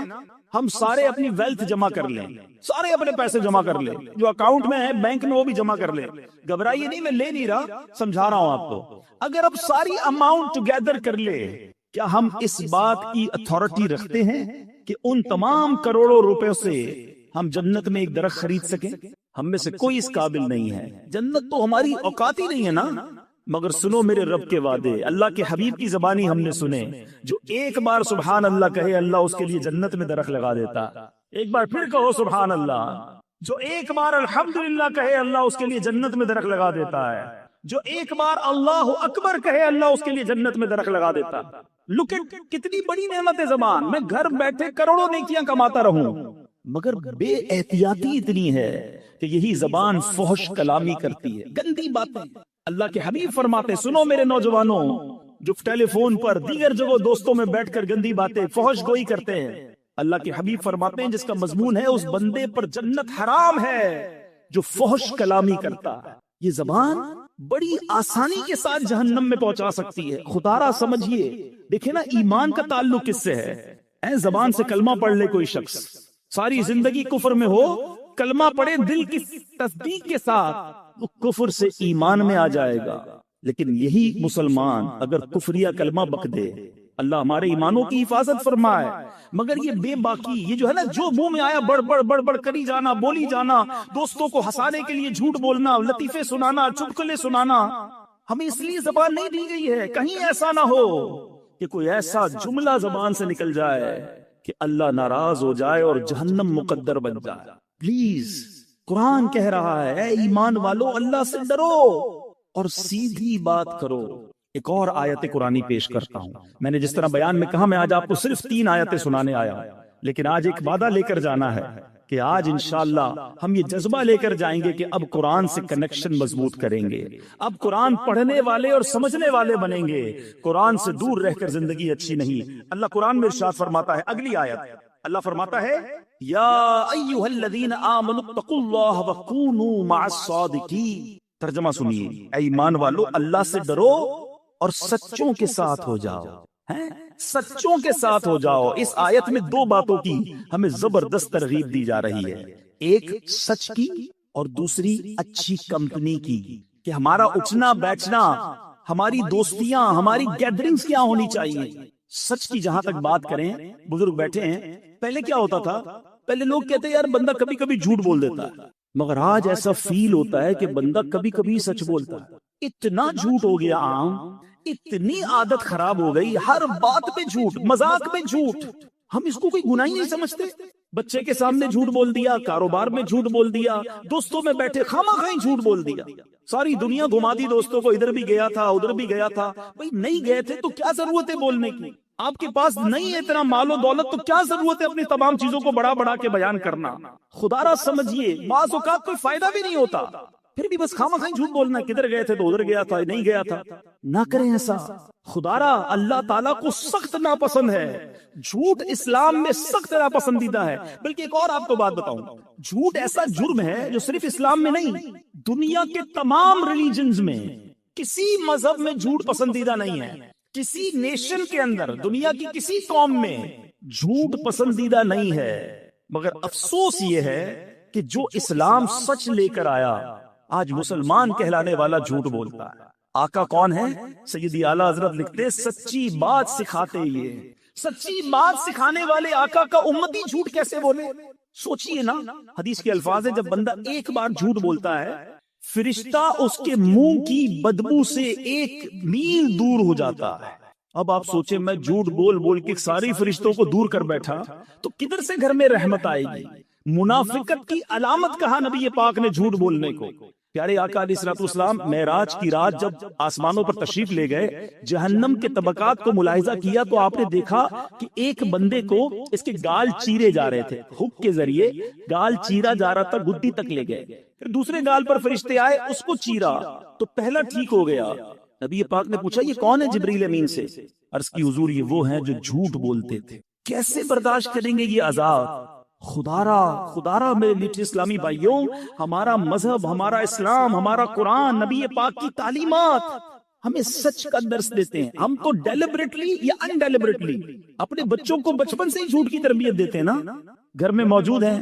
Speaker 2: ہم سارے اپنی ویلتھ جمع کر لیں، سارے اپنے پیسے جمع کر لیں، جو اکاؤنٹ میں ہے بینک میں وہ بھی جمع کر لیں۔ گھبرائیے نہیں، میں لے نہیں رہا، سمجھا رہا ہوں آپ کو۔ اگر اب ساری اماؤنٹ ٹوگیدر کر لے، کیا ہم اس بات کی اتھارٹی رکھتے ہیں کہ ان تمام کروڑوں روپے سے ہم جنت میں ایک درخت خرید سکیں؟ ہم میں سے کوئی اس قابل نہیں ہے، جنت تو ہماری اوقات ہی نہیں ہے نا۔ مگر سنو میرے رب کے وعدے، اللہ کے حبیب کی زبانی ہم نے سنے، جو ایک بار سبحان اللہ کہے اللہ اس کے لیے جنت میں درخت لگا دیتا۔ ایک بار پھر کہو سبحان اللہ، جو ایک بار الحمدللہ کہے اللہ اس کے لیے جنت میں درخت لگا دیتا ہے، جو ایک بار اللہ اکبر کہے اللہ اس کے لیے جنت میں درخت لگا دیتا۔ لک ایٹ کتنی بڑی نعمت ہے زبان، میں گھر بیٹھے کروڑوں نیکیاں کماتا رہوں، مگر بے احتیاطی اتنی ہے کہ یہی زبان فحش کلامی کرتی ہے، گندی باتیں۔ اللہ کے حبیب فرماتے ہیں، سنو میرے نوجوانوں جو ٹیلی فون پر دیگر جگہ دوستوں میں بیٹھ کر گندی باتیں فحش گوئی کرتے ہیں، اللہ کے حبیب فرماتے ہیں جس کا مضمون ہے اس بندے پر جنت حرام ہے جو فحش کلامی کرتا ہے۔ یہ زبان بڑی آسانی کے ساتھ جہنم میں پہنچا سکتی ہے، خدا را سمجھیے۔ دیکھیں نا ایمان کا تعلق کس سے ہے؟ اے زبان سے کلمہ پڑھ لے کوئی شخص، ساری زندگی کفر میں ہو، کلمہ پڑھے دل کی تصدیق کے ساتھ، وہ کفر سے ایمان میں آ جائے گا۔ لیکن یہی مسلمان اگر کفریہ کلمہ بک دے، اللہ ہمارے ایمانوں کی حفاظت فرمائے، مگر یہ بے باکی، یہ جو ہے نا جو منہ میں آیا بڑھ بڑھ بڑھ بڑھ کری جانا، بولی جانا، دوستوں کو ہنسانے کے لیے جھوٹ بولنا، لطیفے سنانا، چٹکلے سنانا، ہمیں اس لیے زبان نہیں دی گئی ہے کہیں ایسا نہ ہو کہ کوئی ایسا جملہ زبان سے نکل جائے کہ اللہ ناراض ہو جائے اور جہنم مقدر بن جائے۔ پلیز، قرآن کہہ رہا ہے اے ایمان والو اللہ سے ڈرو اور سیدھی بات کرو۔ ایک اور آیت قرآنی پیش کرتا ہوں. میں نے جس طرح بیان میں کہا میں آج آپ کو صرف 3 آیتیں سنانے آیا ہوں، لیکن آج ایک وعدہ لے کر جانا ہے کہ آج انشاءاللہ ہم یہ جذبہ لے کر جائیں گے کہ اب قرآن سے کنیکشن مضبوط کریں گے، اب قرآن پڑھنے والے اور سمجھنے والے بنیں گے، قرآن سے دور رہ کر زندگی اچھی نہیں. اللہ قرآن میں ارشاد فرماتا ہے، اگلی آیت اللہ فرماتا ہے یا ایھا الذین آمنوا اتقوا اللہ وکونوا مع الصادقین. ترجمہ سنیے، اے ایمان والو اللہ سے ڈرو اور سچوں کے ساتھ ہو جاؤ. سچوں کے ساتھ ہو جاؤ. اس آیت میں 2 باتوں کی ہمیں زبردست ترغیب دی جا رہی ہے، ایک سچ کی اور دوسری اچھی کمپنی کی، کہ ہمارا اٹھنا بیٹھنا، ہماری دوستیاں، ہماری گیدرنگز کیا ہونی چاہیے. سچ کی جہاں تک بات کریں، بزرگ بیٹھے ہیں، پہلے کیا ہوتا تھا؟ پہلے لوگ کہتے ہیں یار بندہ کبھی کبھی جھوٹ بول دیتا ہے، مگر آج ایسا فیل ہوتا ہے کہ بندہ کبھی کبھی سچ بولتا ہے. اتنا جھوٹ ہو گیا عام، اتنی عادت خراب ہو گئی، ہر بات پہ جھوٹ، مذاق میں جھوٹ. ہم اس کو کوئی گناہ ہی نہیں سمجھتے. بچے کے سامنے جھوٹ بول دیا، کاروبار میں جھوٹ بول دیا، دوستوں میں بیٹھے خواہ جھوٹ بول دیا، ساری دنیا گھما دی دوستوں کو، ادھر بھی گیا تھا ادھر بھی گیا تھا. بھائی نہیں گئے تھے تو کیا ضرورت ہے بولنے کی؟ آپ کے پاس نہیں ہے اتنا مال و دولت تو کیا ضرورت ہے اپنی تمام چیزوں کو بڑا بڑا کے بیان کرنا؟ خدا را سمجھیے، بعض اوقات کوئی فائدہ بھی نہیں ہوتا، پھر بھی بس خواہ جھوٹ بولنا، کدھر گئے تھے تو ادھر گیا تھا، نہیں گیا تھا. نہ کریں ایسا. خدا را اللہ تعالیٰ کو سخت ناپسند ہے، جھوٹ اسلام میں سخت ناپسندیدہ ہے. بلکہ ایک اور آپ کو بات بتاؤں، جھوٹ ایسا جرم ہے جو صرف اسلام میں نہیں، دنیا کے تمام ریلیجنز میں، کسی مذہب میں جھوٹ پسندیدہ نہیں ہے. کسی نیشن کے اندر، دنیا کی کسی قوم میں جھوٹ پسندیدہ نہیں ہے. مگر افسوس یہ ہے کہ جو اسلام سچ لے کر آیا، آج مسلمان کہلانے والا جھوٹ بولتا ہے. آقا کون ہے؟ سیدی اعلیٰ حضرت لکھتے سچی بات سکھاتے یہ. سچی بات سکھانے والے آقا کا امتی جھوٹ کیسے بولے؟ سوچئے نا، حدیث کے الفاظ ہے جب بندہ ایک بار جھوٹ بولتا ہے، فرشتہ اس کے منہ کی بدبو سے 1 میل دور ہو جاتا ہے. اب آپ سوچیں میں جھوٹ بول بول کے ساری فرشتوں کو دور کر بیٹھا تو کدھر سے گھر میں رحمت آئے گی؟ منافقت کی علامت کہا نبی پاک نے جھوٹ بولنے کو. پیارے آقا علیہ الصلوۃ والسلام معراج کی رات جب آسمانوں پر تشریف لے گئے، جہنم کے طبقات کو ملاحظہ کیا تو آپ نے دیکھا کہ ایک بندے کو اس کے گال چیرے جا رہے تھے، ہک کے ذریعے گال چیرا جا رہا تھا، گدی تک لے گئے. پھر دوسرے گال پر فرشتے آئے، اس کو چیرا تو پہلا ٹھیک ہو گیا. نبی پاک نے پوچھا یہ کون ہے؟ جبریل امین سے. عرض کی حضور یہ وہ ہیں جو جھوٹ بولتے تھے. کیسے برداشت کریں گے یہ عذاب؟ خدا را میرے میٹھے اسلامی بھائیوں، ہمارا مذہب، ہمارا اسلام، ہمارا قرآن، نبی پاک کی تعلیمات ہمیں سچ کا درس دیتے ہیں. ہم تو ڈیلیبریٹلی یا ان ڈیلیبریٹلی اپنے بچوں کو بچپن سے ہی جھوٹ کی تربیت دیتے ہیں نا. گھر میں موجود ہیں،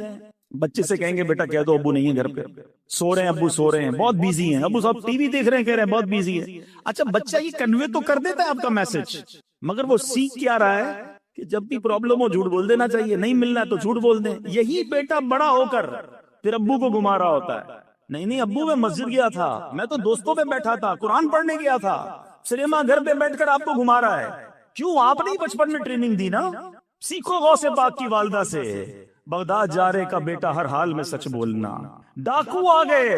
Speaker 2: بچے سے کہیں گے بیٹا کہہ دو ابو نہیں ہے گھر پہ، سو رہے ہیں ابو، سو رہے ہیں، بہت بیزی ہیں ابو صاحب، ٹی وی دیکھ رہے ہیں، کہہ رہے ہیں بہت بیزی ہے. اچھا بچہ یہ کنوے تو کر دیتا ہے آپ کا میسج، مگر وہ سیکھ کیا رہا ہے کہ جب بھی پرابلم ہو جھوٹ بول دینا چاہیے، نہیں ملنا ہے تو جھوٹ بول دیں. یہی بیٹا بڑا ہو کر پھر ابو کو گھما رہا ہوتا ہے، نہیں ابو میں مسجد گیا تھا، میں تو دوستوں پہ بیٹھا تھا، قرآن پڑھنے گیا تھا، سنیما گھر پہ بیٹھ کر آپ کو گھما رہا ہے. کیوں؟ آپ نے بچپن میں ٹریننگ دی نا. سیکھو غوث پاک کی والدہ سے، بغداد جا رہے کا بیٹا ہر حال میں سچ بولنا. ڈاکو آ گئے،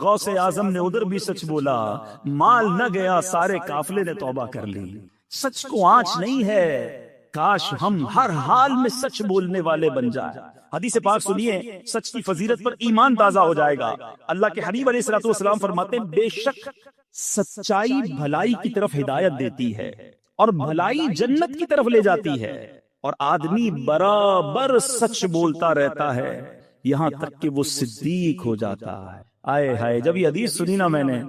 Speaker 2: غوث اعظم نے ادھر بھی سچ بولا، مال نہ گیا، سارے قافلے نے توبہ کر لی. سچ کو آنچ نہیں ہے، کاش ہم ہر حال میں سچ بولنے والے بن جائیں. حدیث پاک سنیے، سچ کی فضیلت پر ایمان تازہ ہو جائے گا. اللہ کے حبیب علیہ الصلوۃ والسلام فرماتے ہیں بے شک سچائی بھلائی کی طرف ہدایت دیتی ہے اور بھلائی جنت کی طرف لے جاتی ہے، اور آدمی برابر سچ بولتا رہتا ہے یہاں تک کہ وہ صدیق ہو جاتا ہے. آئے ہائے، جب یہ حدیث سنی نا میں نے،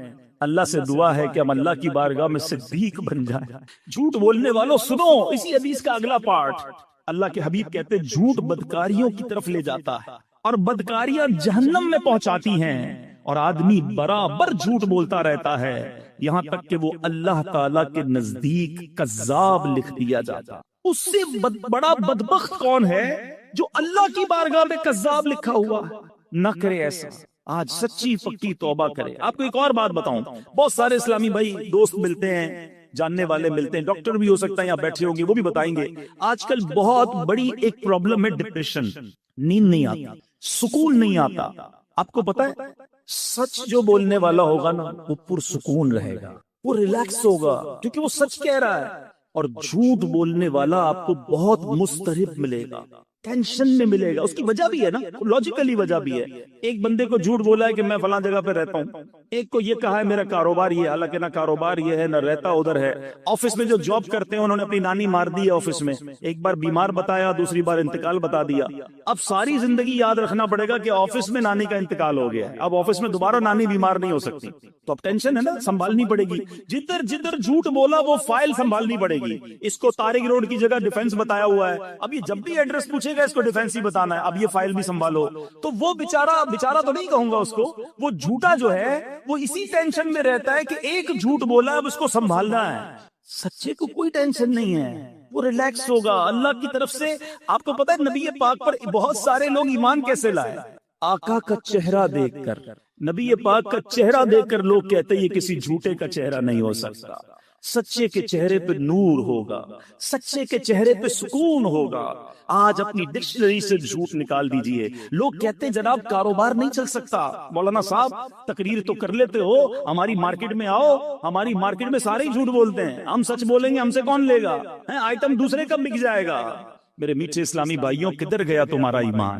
Speaker 2: اللہ سے دعا ہے کہ ہم اللہ کی بارگاہ میں صدیق بن جائیں. جھوٹ بولنے والوں سنو اسی حدیث کا اگلا پارٹ. اللہ کے حبیب کہتے ہیں جھوٹ بدکاریوں کی طرف لے جاتا ہے اور بدکاریاں جہنم میں پہنچاتی ہیں، اور آدمی برابر جھوٹ بولتا رہتا ہے یہاں تک کہ وہ اللہ تعالی کے نزدیک کذاب لکھ دیا جاتا. اس سے بڑا بدبخت کون ہے جو اللہ کی بارگاہ میں کذاب لکھا ہوا ہے؟ نہ کرے ایسا. آج سچی پکی توبہ کرے. آپ کو ایک اور بات بتاؤں، بہت سارے اسلامی بھائی دوست ملتے ہیں، جاننے والے ملتے ہیں، ڈاکٹر بھی ہو سکتا ہے یہاں بیٹھے ہوں گے، وہ بھی بتائیں گے. آج کل بہت بڑی ایک پرابلم ہے ڈپریشن. نیند نہیں آتی، سکون نہیں آتا. آپ کو پتا ہے سچ جو بولنے والا ہوگا نا وہ پرسکون رہے گا. وہ ریلیکس ہوگا کیونکہ وہ سچ کہہ رہا ہے. اور جھوٹ بولنے والا آپ کو بہت مضطرب ملے گا، ٹینشن میں ملے گا. اس کی وجہ بھی ہے نا، لاجیکلی وجہ بھی ہے. ایک بندے کو جھوٹ بولا ہے کہ میں فلاں جگہ پہ رہتا ہوں، ایک کو یہ کہا ہے میرا کاروبار یہ ہے، حالانکہ نہ کاروبار یہ ہے نہ رہتا ادھر ہے. آفس میں جو جاب کرتے ہیں انہوں نے اپنی نانی مار دی ہے آفس میں، ایک بار بیمار بتایا، دوسری بار انتقال بتا دیا. اب ساری زندگی یاد رکھنا پڑے گا کہ آفس میں نانی کا انتقال ہو گیا ہے، اب آفس میں دوبارہ نانی بیمار نہیں ہو سکتی. تو اب ٹینشن ہے نا، سنبھالنی پڑے گی. جدھر جدھر جھوٹ بولا وہ فائل سنبھالنی پڑے گی. اس کو طارق روڈ کی جگہ ڈیفنس بتایا ہوا ہے، اب یہ جب بھی ایڈریس پوچھے گا اس کو ڈیفنس ہی بتانا ہے، اب یہ فائل بھی سنبھالو. تو وہ بیچارہ تو نہیں کہوں گا اس کو، وہ جھوٹا جو ہے وہ اسی ٹینشن میں رہتا ہے کہ ایک جھوٹ بولا اب اس کو سنبھالنا ہے. سچے کو کوئی ٹینشن نہیں ہے، وہ ریلیکس ہوگا. اللہ کی طرف سے آپ کو پتا ہے نبی پاک پر بہت سارے لوگ ایمان کیسے لائے؟ آقا کا چہرہ دیکھ کر، نبی پاک کا چہرہ دیکھ کر لوگ کہتے یہ کسی جھوٹے کا چہرہ نہیں ہو سکتا. سچے کے چہرے پہ نور ہوگا، سچے کے چہرے پہ سکون ہوگا. آج اپنی ڈکشنری سے جھوٹ نکال دیجئے. لوگ کہتے ہیں جناب کاروبار نہیں چل سکتا. مولانا صاحب تقریر تو کر لیتے ہو، ہماری مارکیٹ میں آؤ، ہماری مارکیٹ میں سارے ہی جھوٹ بولتے ہیں، ہم سچ بولیں گے ہم سے کون لے گا؟ آئٹم دوسرے کا بک جائے گا. میرے میٹھے اسلامی بھائیوں، کدھر گیا تمہارا ایمان؟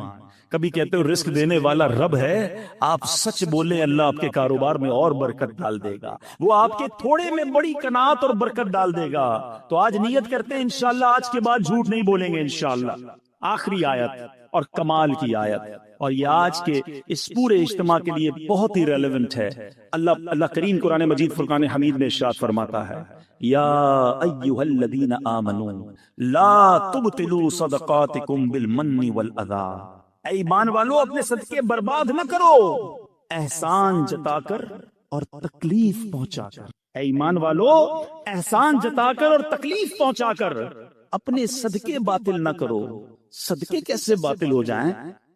Speaker 2: کبھی کہتے ہو رزق دینے والا رب ہے، آپ سچ بولیں اللہ آپ کے کاروبار میں اور برکت ڈال دے گا، وہ آپ کے تھوڑے میں بڑی قناعت اور برکت ڈال دے گا. تو آج نیت کرتے ہیں انشاءاللہ آج کے بعد جھوٹ نہیں بولیں گے انشاءاللہ. آخری آیت اور کمال کی آیت، اور یہ آج کے اس پورے اجتماع کے لیے بہت ہی ریلیونٹ ہے. اللہ کریم قرآن مجید فرقان حمید میں ارشاد فرماتا ہے، یا ایھا الذین آمنوا لا تبطلوا صدقاتکم بالمن والاذی. اے ایمان والو اپنے صدقے برباد نہ کرو احسان جتا کر اور تکلیف پہنچا کر. اے ایمان والو احسان جتا کر اور تکلیف پہنچا کر اپنے صدقے باطل نہ کرو. صدقے کیسے باطل ہو جائیں؟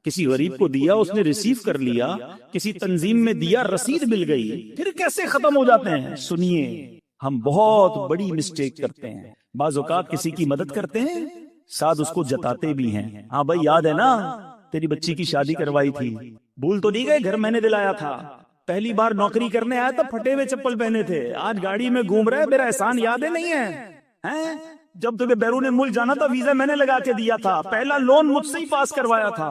Speaker 2: کسی غریب کو دیا اس نے ریسیو کر لیا، کسی تنظیم میں دیا رسید مل گئی، پھر کیسے ختم ہو جاتے ہیں؟ سنیے، ہم بہت بڑی مسٹیک کرتے ہیں. بعض اوقات کسی کی مدد کرتے ہیں، ساتھ اس کو جتاتے بھی ہیں. ہاں بھائی یاد ہے نا تیری بچی کی شادی کروائی تھی، بھول تو نہیں گئے؟ گھر میں نے دلایا تھا. پہلی بار نوکری کرنے آیا تھا پھٹے ہوئے چپل پہنے تھے، آج گاڑی میں گھوم رہے، میرا احسان یاد ہے نہیں ہے؟ جب تمہیں بیرون ملک جانا تھا ویزا میں نے لگا کے دیا تھا، پہلا لون مجھ سے ہی پاس کروایا تھا.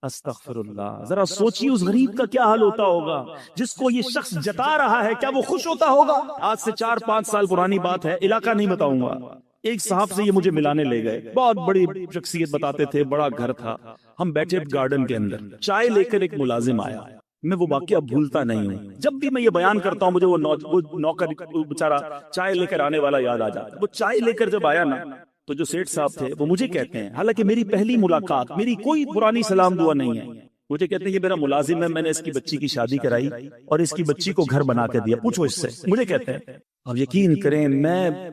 Speaker 2: استغفر اللہ. ذرا سوچیے اس غریب کا کیا حال ہوتا ہوگا جس کو یہ شخص جتا رہا ہے، کیا وہ خوش ہوتا ہوگا؟ آج سے 4-5 سال پرانی بات ہے، علاقہ نہیں بتاؤں گا. ایک صاحب سے یہ مجھے ملانے لے گئے، بہت بڑی شخصیت بتاتے تھے، بڑا گھر تھا. ہم بیٹھے گارڈن کے اندر، چائے لے کر ایک ملازم آیا. میں وہ واقعہ بھولتا نہیں ہوں، جب بھی میں یہ بیان کرتا ہوں مجھے وہ نوکر بیچارہ چائے لے کر آنے والا یاد آ جاتا. وہ چائے لے کر جب آیا نا تو جو سیٹھ صاحب تھے وہ مجھے کہتے ہیں، حالانکہ میری پہلی ملاقات، میری کوئی پرانی سلام دعا نہیں ہے، مجھے کہتے ہیں یہ میرا ملازم ہے، میں نے اس کی بچی کی شادی کرائی اور اس کی بچی کو گھر بنا کے دیا، پوچھو اس سے. مجھے کہتے ہیں، اب یقین کریں میں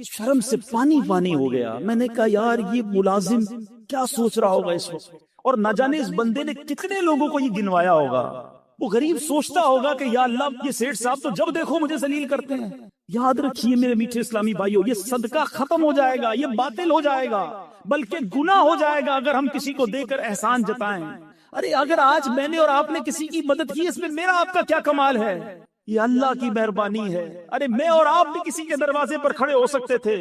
Speaker 2: شرم سے پانی پانی ہو گیا. میں نے کہا یار یہ ملازم کیا سوچ رہا ہوگا اس وقت، اور نہ جانے اس بندے نے کتنے لوگوں کو یہ گنوایا ہوگا. وہ غریب سوچتا ہوگا کہ یا اللہ یہ سیٹھ صاحب تو جب دیکھو مجھے ذلیل کرتے ہیں. یاد رکھیے میرے میٹھے اسلامی بھائیوں، یہ صدقہ ختم ہو جائے گا، یہ باطل ہو جائے گا، بلکہ گناہ ہو جائے گا اگر ہم کسی کو دے کر احسان جتائیں. ارے اگر آج میں نے اور آپ نے کسی کی مدد کی، اس میں میرا آپ کا کیا کمال ہے؟ یہ اللہ کی مہربانی ہے. ارے میں اور آپ بھی کسی کے دروازے پر کھڑے ہو سکتے تھے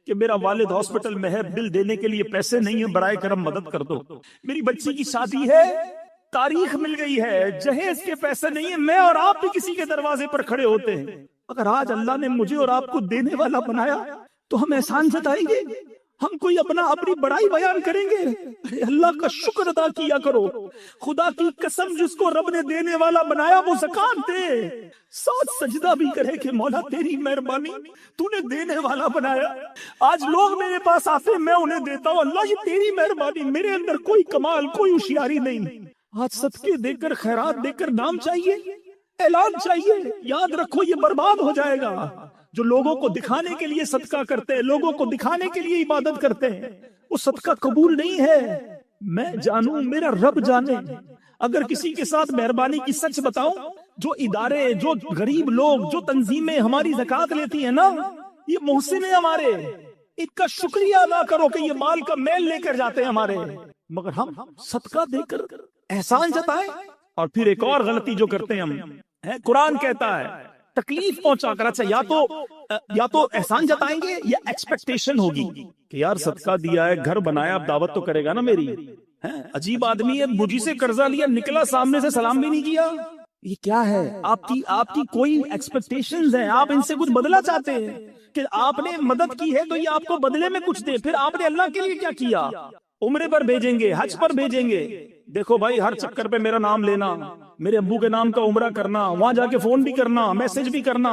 Speaker 2: کہ میرا والد ہاسپٹل میں ہے، بل دینے کے لیے پیسے نہیں ہیں، برائے کرم مدد کر دو. میری بچی کی شادی ہے، تاریخ مل گئی ہے، جہیز کے پیسے نہیں ہیں، میں اور آپ بھی کسی کے دروازے پر کھڑے ہوتے ہیں. اگر آج اللہ نے مجھے اور آپ کو دینے والا بنایا تو ہم احسان جتائیں گے؟ ہم کوئی اپنی بڑائی بیان کریں گے؟ اللہ کا شکر ادا کیا کرو. خدا کی قسم جس کو رب نے دینے والا بنایا وہ زکات دے، ساتھ سجدہ بھی کرے کہ مولا تیری مہربانی، تو نے دینے والا بنایا. آج لوگ میرے پاس آتے میں انہیں دیتا ہوں، اللہ یہ تیری مہربانی، میرے اندر کوئی کمال کوئی ہوشیاری نہیں. آج صدقے دے کر خیرات دے کر نام چاہیے، اعلان چاہیے. یاد رکھو یہ برباد ہو جائے گا. جو لوگوں کو دکھانے کے لیے صدقہ کرتے ہیں، لوگوں کو دکھانے کے لیے عبادت کرتے ہیں، وہ صدقہ قبول نہیں ہے. میں جانوں میرا رب جانے. اگر کسی کے ساتھ مہربانی کی سچ بتاؤں، جو ادارے، جو غریب لوگ، جو تنظیمیں ہماری زکات لیتی ہیں نا، یہ محسن ہیں ہمارے، ان کا شکریہ ادا کرو کہ یہ مال کا میل لے کر جاتے ہیں ہمارے. مگر ہم صدقہ دے کر احسان جتائیں. اور پھر ایک اور غلطی جو کرتے ہیں ہم، قرآن کہتا ہے تکلیف پہنچا کر. اچھا یا تو احسان جتائیں گے یا ایکسپیکٹیشن ہوگی کہ یار صدقہ دیا ہے، گھر بنایا، اب دعوت تو کرے گا نا میری. عجیب آدمی ہے، مجھے سے قرضہ لیا، نکلا سامنے سے سلام بھی نہیں کیا. یہ کیا ہے؟ آپ کی کوئی ایکسپیکٹیشنز ہیں، آپ ان سے کچھ بدلہ چاہتے ہیں کہ آپ نے مدد کی ہے تو یہ آپ کو بدلے میں کچھ دے. پھر آپ نے اللہ کے لیے کیا کیا؟ عمرے پر بھیجیں گے، حج پر بھیجیں گے. دیکھو بھائی، ہر چکر پہ میرا نام لینا، میرے ابو کے نام کا عمرہ کرنا، وہاں جا کے فون بھی کرنا، میسج بھی کرنا.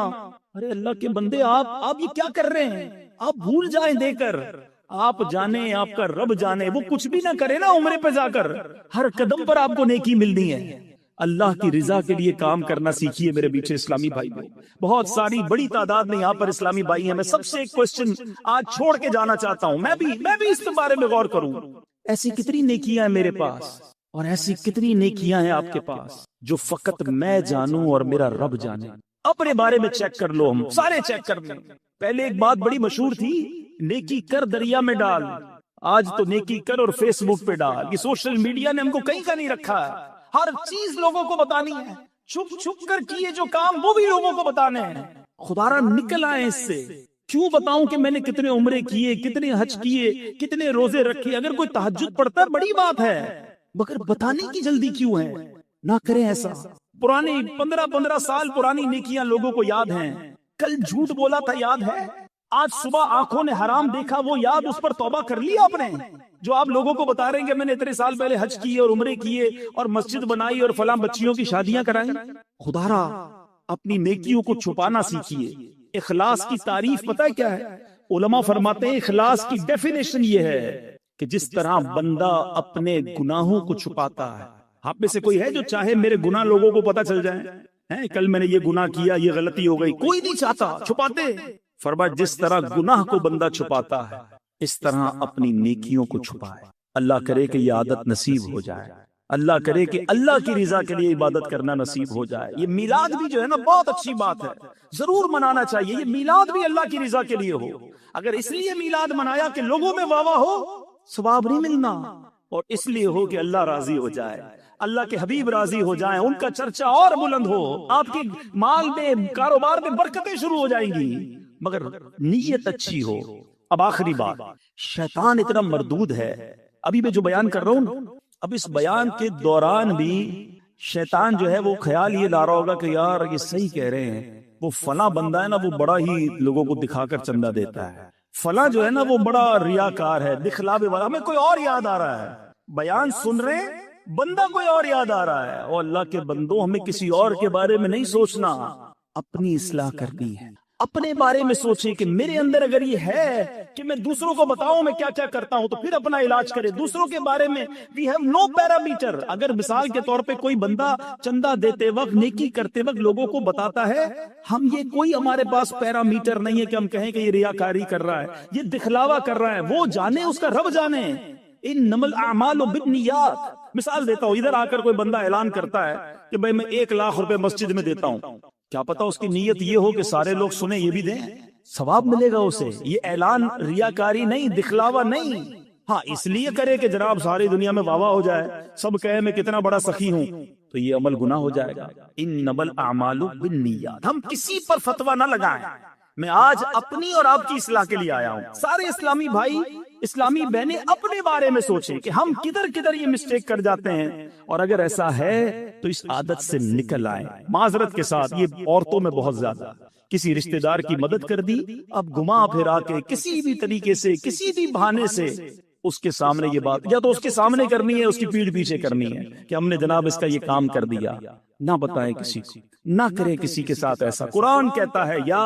Speaker 2: ارے اللہ کے بندے، آپ یہ کیا کر رہے ہیں؟ آپ بھول جائیں دے کر. آپ جانے، آپ کا رب جانے، وہ کچھ بھی نہ کرے نا عمرے پہ جا کر، ہر قدم پر آپ کو نیکی ملنی ہے. اللہ کی رضا کے لیے کام کرنا سیکھیے میرے پیچھے اسلامی بھائی. بہت ساری بڑی تعداد میں یہاں پر اسلامی بھائی ہیں. میں سب سے ایک کوشچن آج چھوڑ کے جانا چاہتا ہوں. میں بھی اس کے بارے میں غور کروں. ایسی کتنی نیکیاں ہیں میرے پاس، اور ایسی کتنی نیکیاں ہیں آپ کے پاس جو فقط میں جانوں اور میرا رب جانے. اپنے بارے میں چیک کر لو، ہم سارے چیک کر لیں. پہلے ایک بات بڑی مشہور تھی، نیکی کر دریا میں ڈال. آج تو نیکی کر اور فیس بک پہ ڈال. یہ سوشل میڈیا نے ہم کو کہیں کا نہیں رکھا ہے. ہر چیز لوگوں کو بتانی ہے، چھپ چھپ کر کیے جو کام وہ بھی لوگوں کو بتانے ہیں. خدا را نکل آئے اس سے. کیوں بتاؤں کہ میں نے کتنے عمرے کیے، کتنے حج کیے، کتنے روزے رکھے؟ اگر کوئی تہجد پڑھتا ہے بڑی بات ہے، مگر بتانے کی جلدی کیوں ہے؟ نہ کریں ایسا. پرانی 15 سال پرانی نیکیاں لوگوں کو یاد ہیں. کل جھوٹ بولا تھا، یاد ہے. آج صبح آنکھوں نے حرام دیکھا، وہ یاد، اس پر توبہ کر لیا آپ نے. جو آپ لوگوں کو بتا رہے ہیں کہ میں نے اتنے سال پہلے حج کیے اور عمرے کیے اور مسجد بنائی اور فلاں بچیوں کی شادیاں کرائیں. خدا را اپنی نیکیوں کو چھپانا سیکھیے. اخلاص کی تعریف پتہ ہے کیا ہے؟ علماء فرماتے ہیں اخلاص کی ڈیفینیشن یہ ہے کہ جس طرح بندہ اپنے گناہوں کو چھپاتا ہے. آپ میں سے کوئی ہے جو چاہے میرے گناہ لوگوں کو پتہ چل جائیں؟ کل میں نے یہ گناہ کیا، یہ غلطی ہو گئی، کوئی نہیں چاہتا. چھپاتے. فرمایا جس طرح گناہ کو بندہ چھپاتا ہے اس طرح اپنی نیکیوں کو چھپائے. اللہ کرے کہ یہ عادت نصیب ہو جائے. اللہ کرے کہ اللہ کی رضا کے لیے عبادت کرنا نصیب ہو جائے. یہ میلاد بھی جو ہے نا بہت اچھی بات ہے، ضرور منانا چاہیے. یہ میلاد بھی اللہ کی رضا کے لیے ہو. اگر اس لیے میلاد منایا کہ لوگوں میں واہ واہ ہو، ثواب نہیں ملنا. اور اس لیے ہو کہ اللہ راضی ہو جائے، اللہ کے حبیب راضی ہو جائیں، ان کا چرچا اور بلند ہو، آپ کے مال میں، کاروبار میں برکتیں شروع ہو جائیں گی، مگر نیت اچھی ہو. اب آخری بات، شیطان اتنا مردود ہے. ابھی میں جو بیان کر رہا ہوں، اب اس بیان کے دوران بھی شیطان جو ہے وہ خیال یہ لا رہا ہوگا کہ یار یہ صحیح کہہ رہے ہیں، وہ فلاں بندہ ہے نا وہ بڑا ہی لوگوں کو دکھا کر چندہ دیتا ہے، فلاں جو ہے نا وہ بڑا ریاکار ہے، دکھلاوے والا. ہمیں کوئی اور یاد آ رہا ہے، بیان سن رہے ہیں، بندہ کوئی اور یاد آ رہا ہے. اور اللہ کے بندوں، ہمیں کسی اور کے بارے میں نہیں سوچنا، اپنی اصلاح کرنی ہے. اپنے بارے میں سوچیں کہ میرے اندر اگر یہ ہے کہ میں دوسروں کو بتاؤں میں کیا کیا کرتا ہوں، تو پھر اپنا علاج کرے. دوسروں کے بارے میں we have no parameter. اگر مثال کے طور پہ کوئی بندہ چندہ دیتے وقت، نیکی کرتے وقت لوگوں کو بتاتا ہے، ہم یہ کوئی ہمارے پاس پیرامیٹر نہیں ہے کہ ہم کہیں کہ یہ ریاکاری کر رہا ہے، یہ دکھلاوا کر رہا ہے. وہ جانے، اس کا رب جانے. انما الاعمال بالنیات. مثال دیتا ہوں، ادھر آ کر کوئی بندہ اعلان کرتا ہے کہ بھائی میں 1 لاکھ روپے مسجد میں دیتا ہوں. کیا پتا اس کی نیت یہ ہو کہ سارے لوگ سنیں، یہ بھی دیں، ثواب ملے گا اسے. یہ اعلان ریاکاری نہیں، دکھلاوا نہیں. ہاں اس لیے کرے کہ جناب ساری دنیا میں واہ واہ ہو جائے، سب کہے میں کتنا بڑا سخی ہوں، تو یہ عمل گناہ ہو جائے گا. انما الاعمال بالنیات. ہم کسی پر فتویٰ نہ لگائیں. میں آج اپنی اور آپ کی اصلاح کے لیے آیا ہوں. سارے اسلامی بھائی، اسلامی بہنیں اپنے بارے میں سوچیں کہ ہم کدھر یہ مسٹیک کر جاتے ہیں، اور اگر ایسا ہے تو اس عادت سے نکل آئیں. معذرت کے ساتھ، یہ عورتوں میں بہت زیادہ. کسی رشتہ دار کی مدد کر دی، اب گھما پھرا کے کسی بھی طریقے سے، کسی بھی بہانے سے اس کے سامنے یہ بات، یا تو اس کے سامنے کرنی ہے، اس کی پیٹھ پیچھے کرنی ہے کہ ہم نے جناب اس کا یہ کام کر دیا. نہ بتائیں کسی کو، نہ کریں کسی کے ساتھ ایسا. قرآن کہتا ہے یا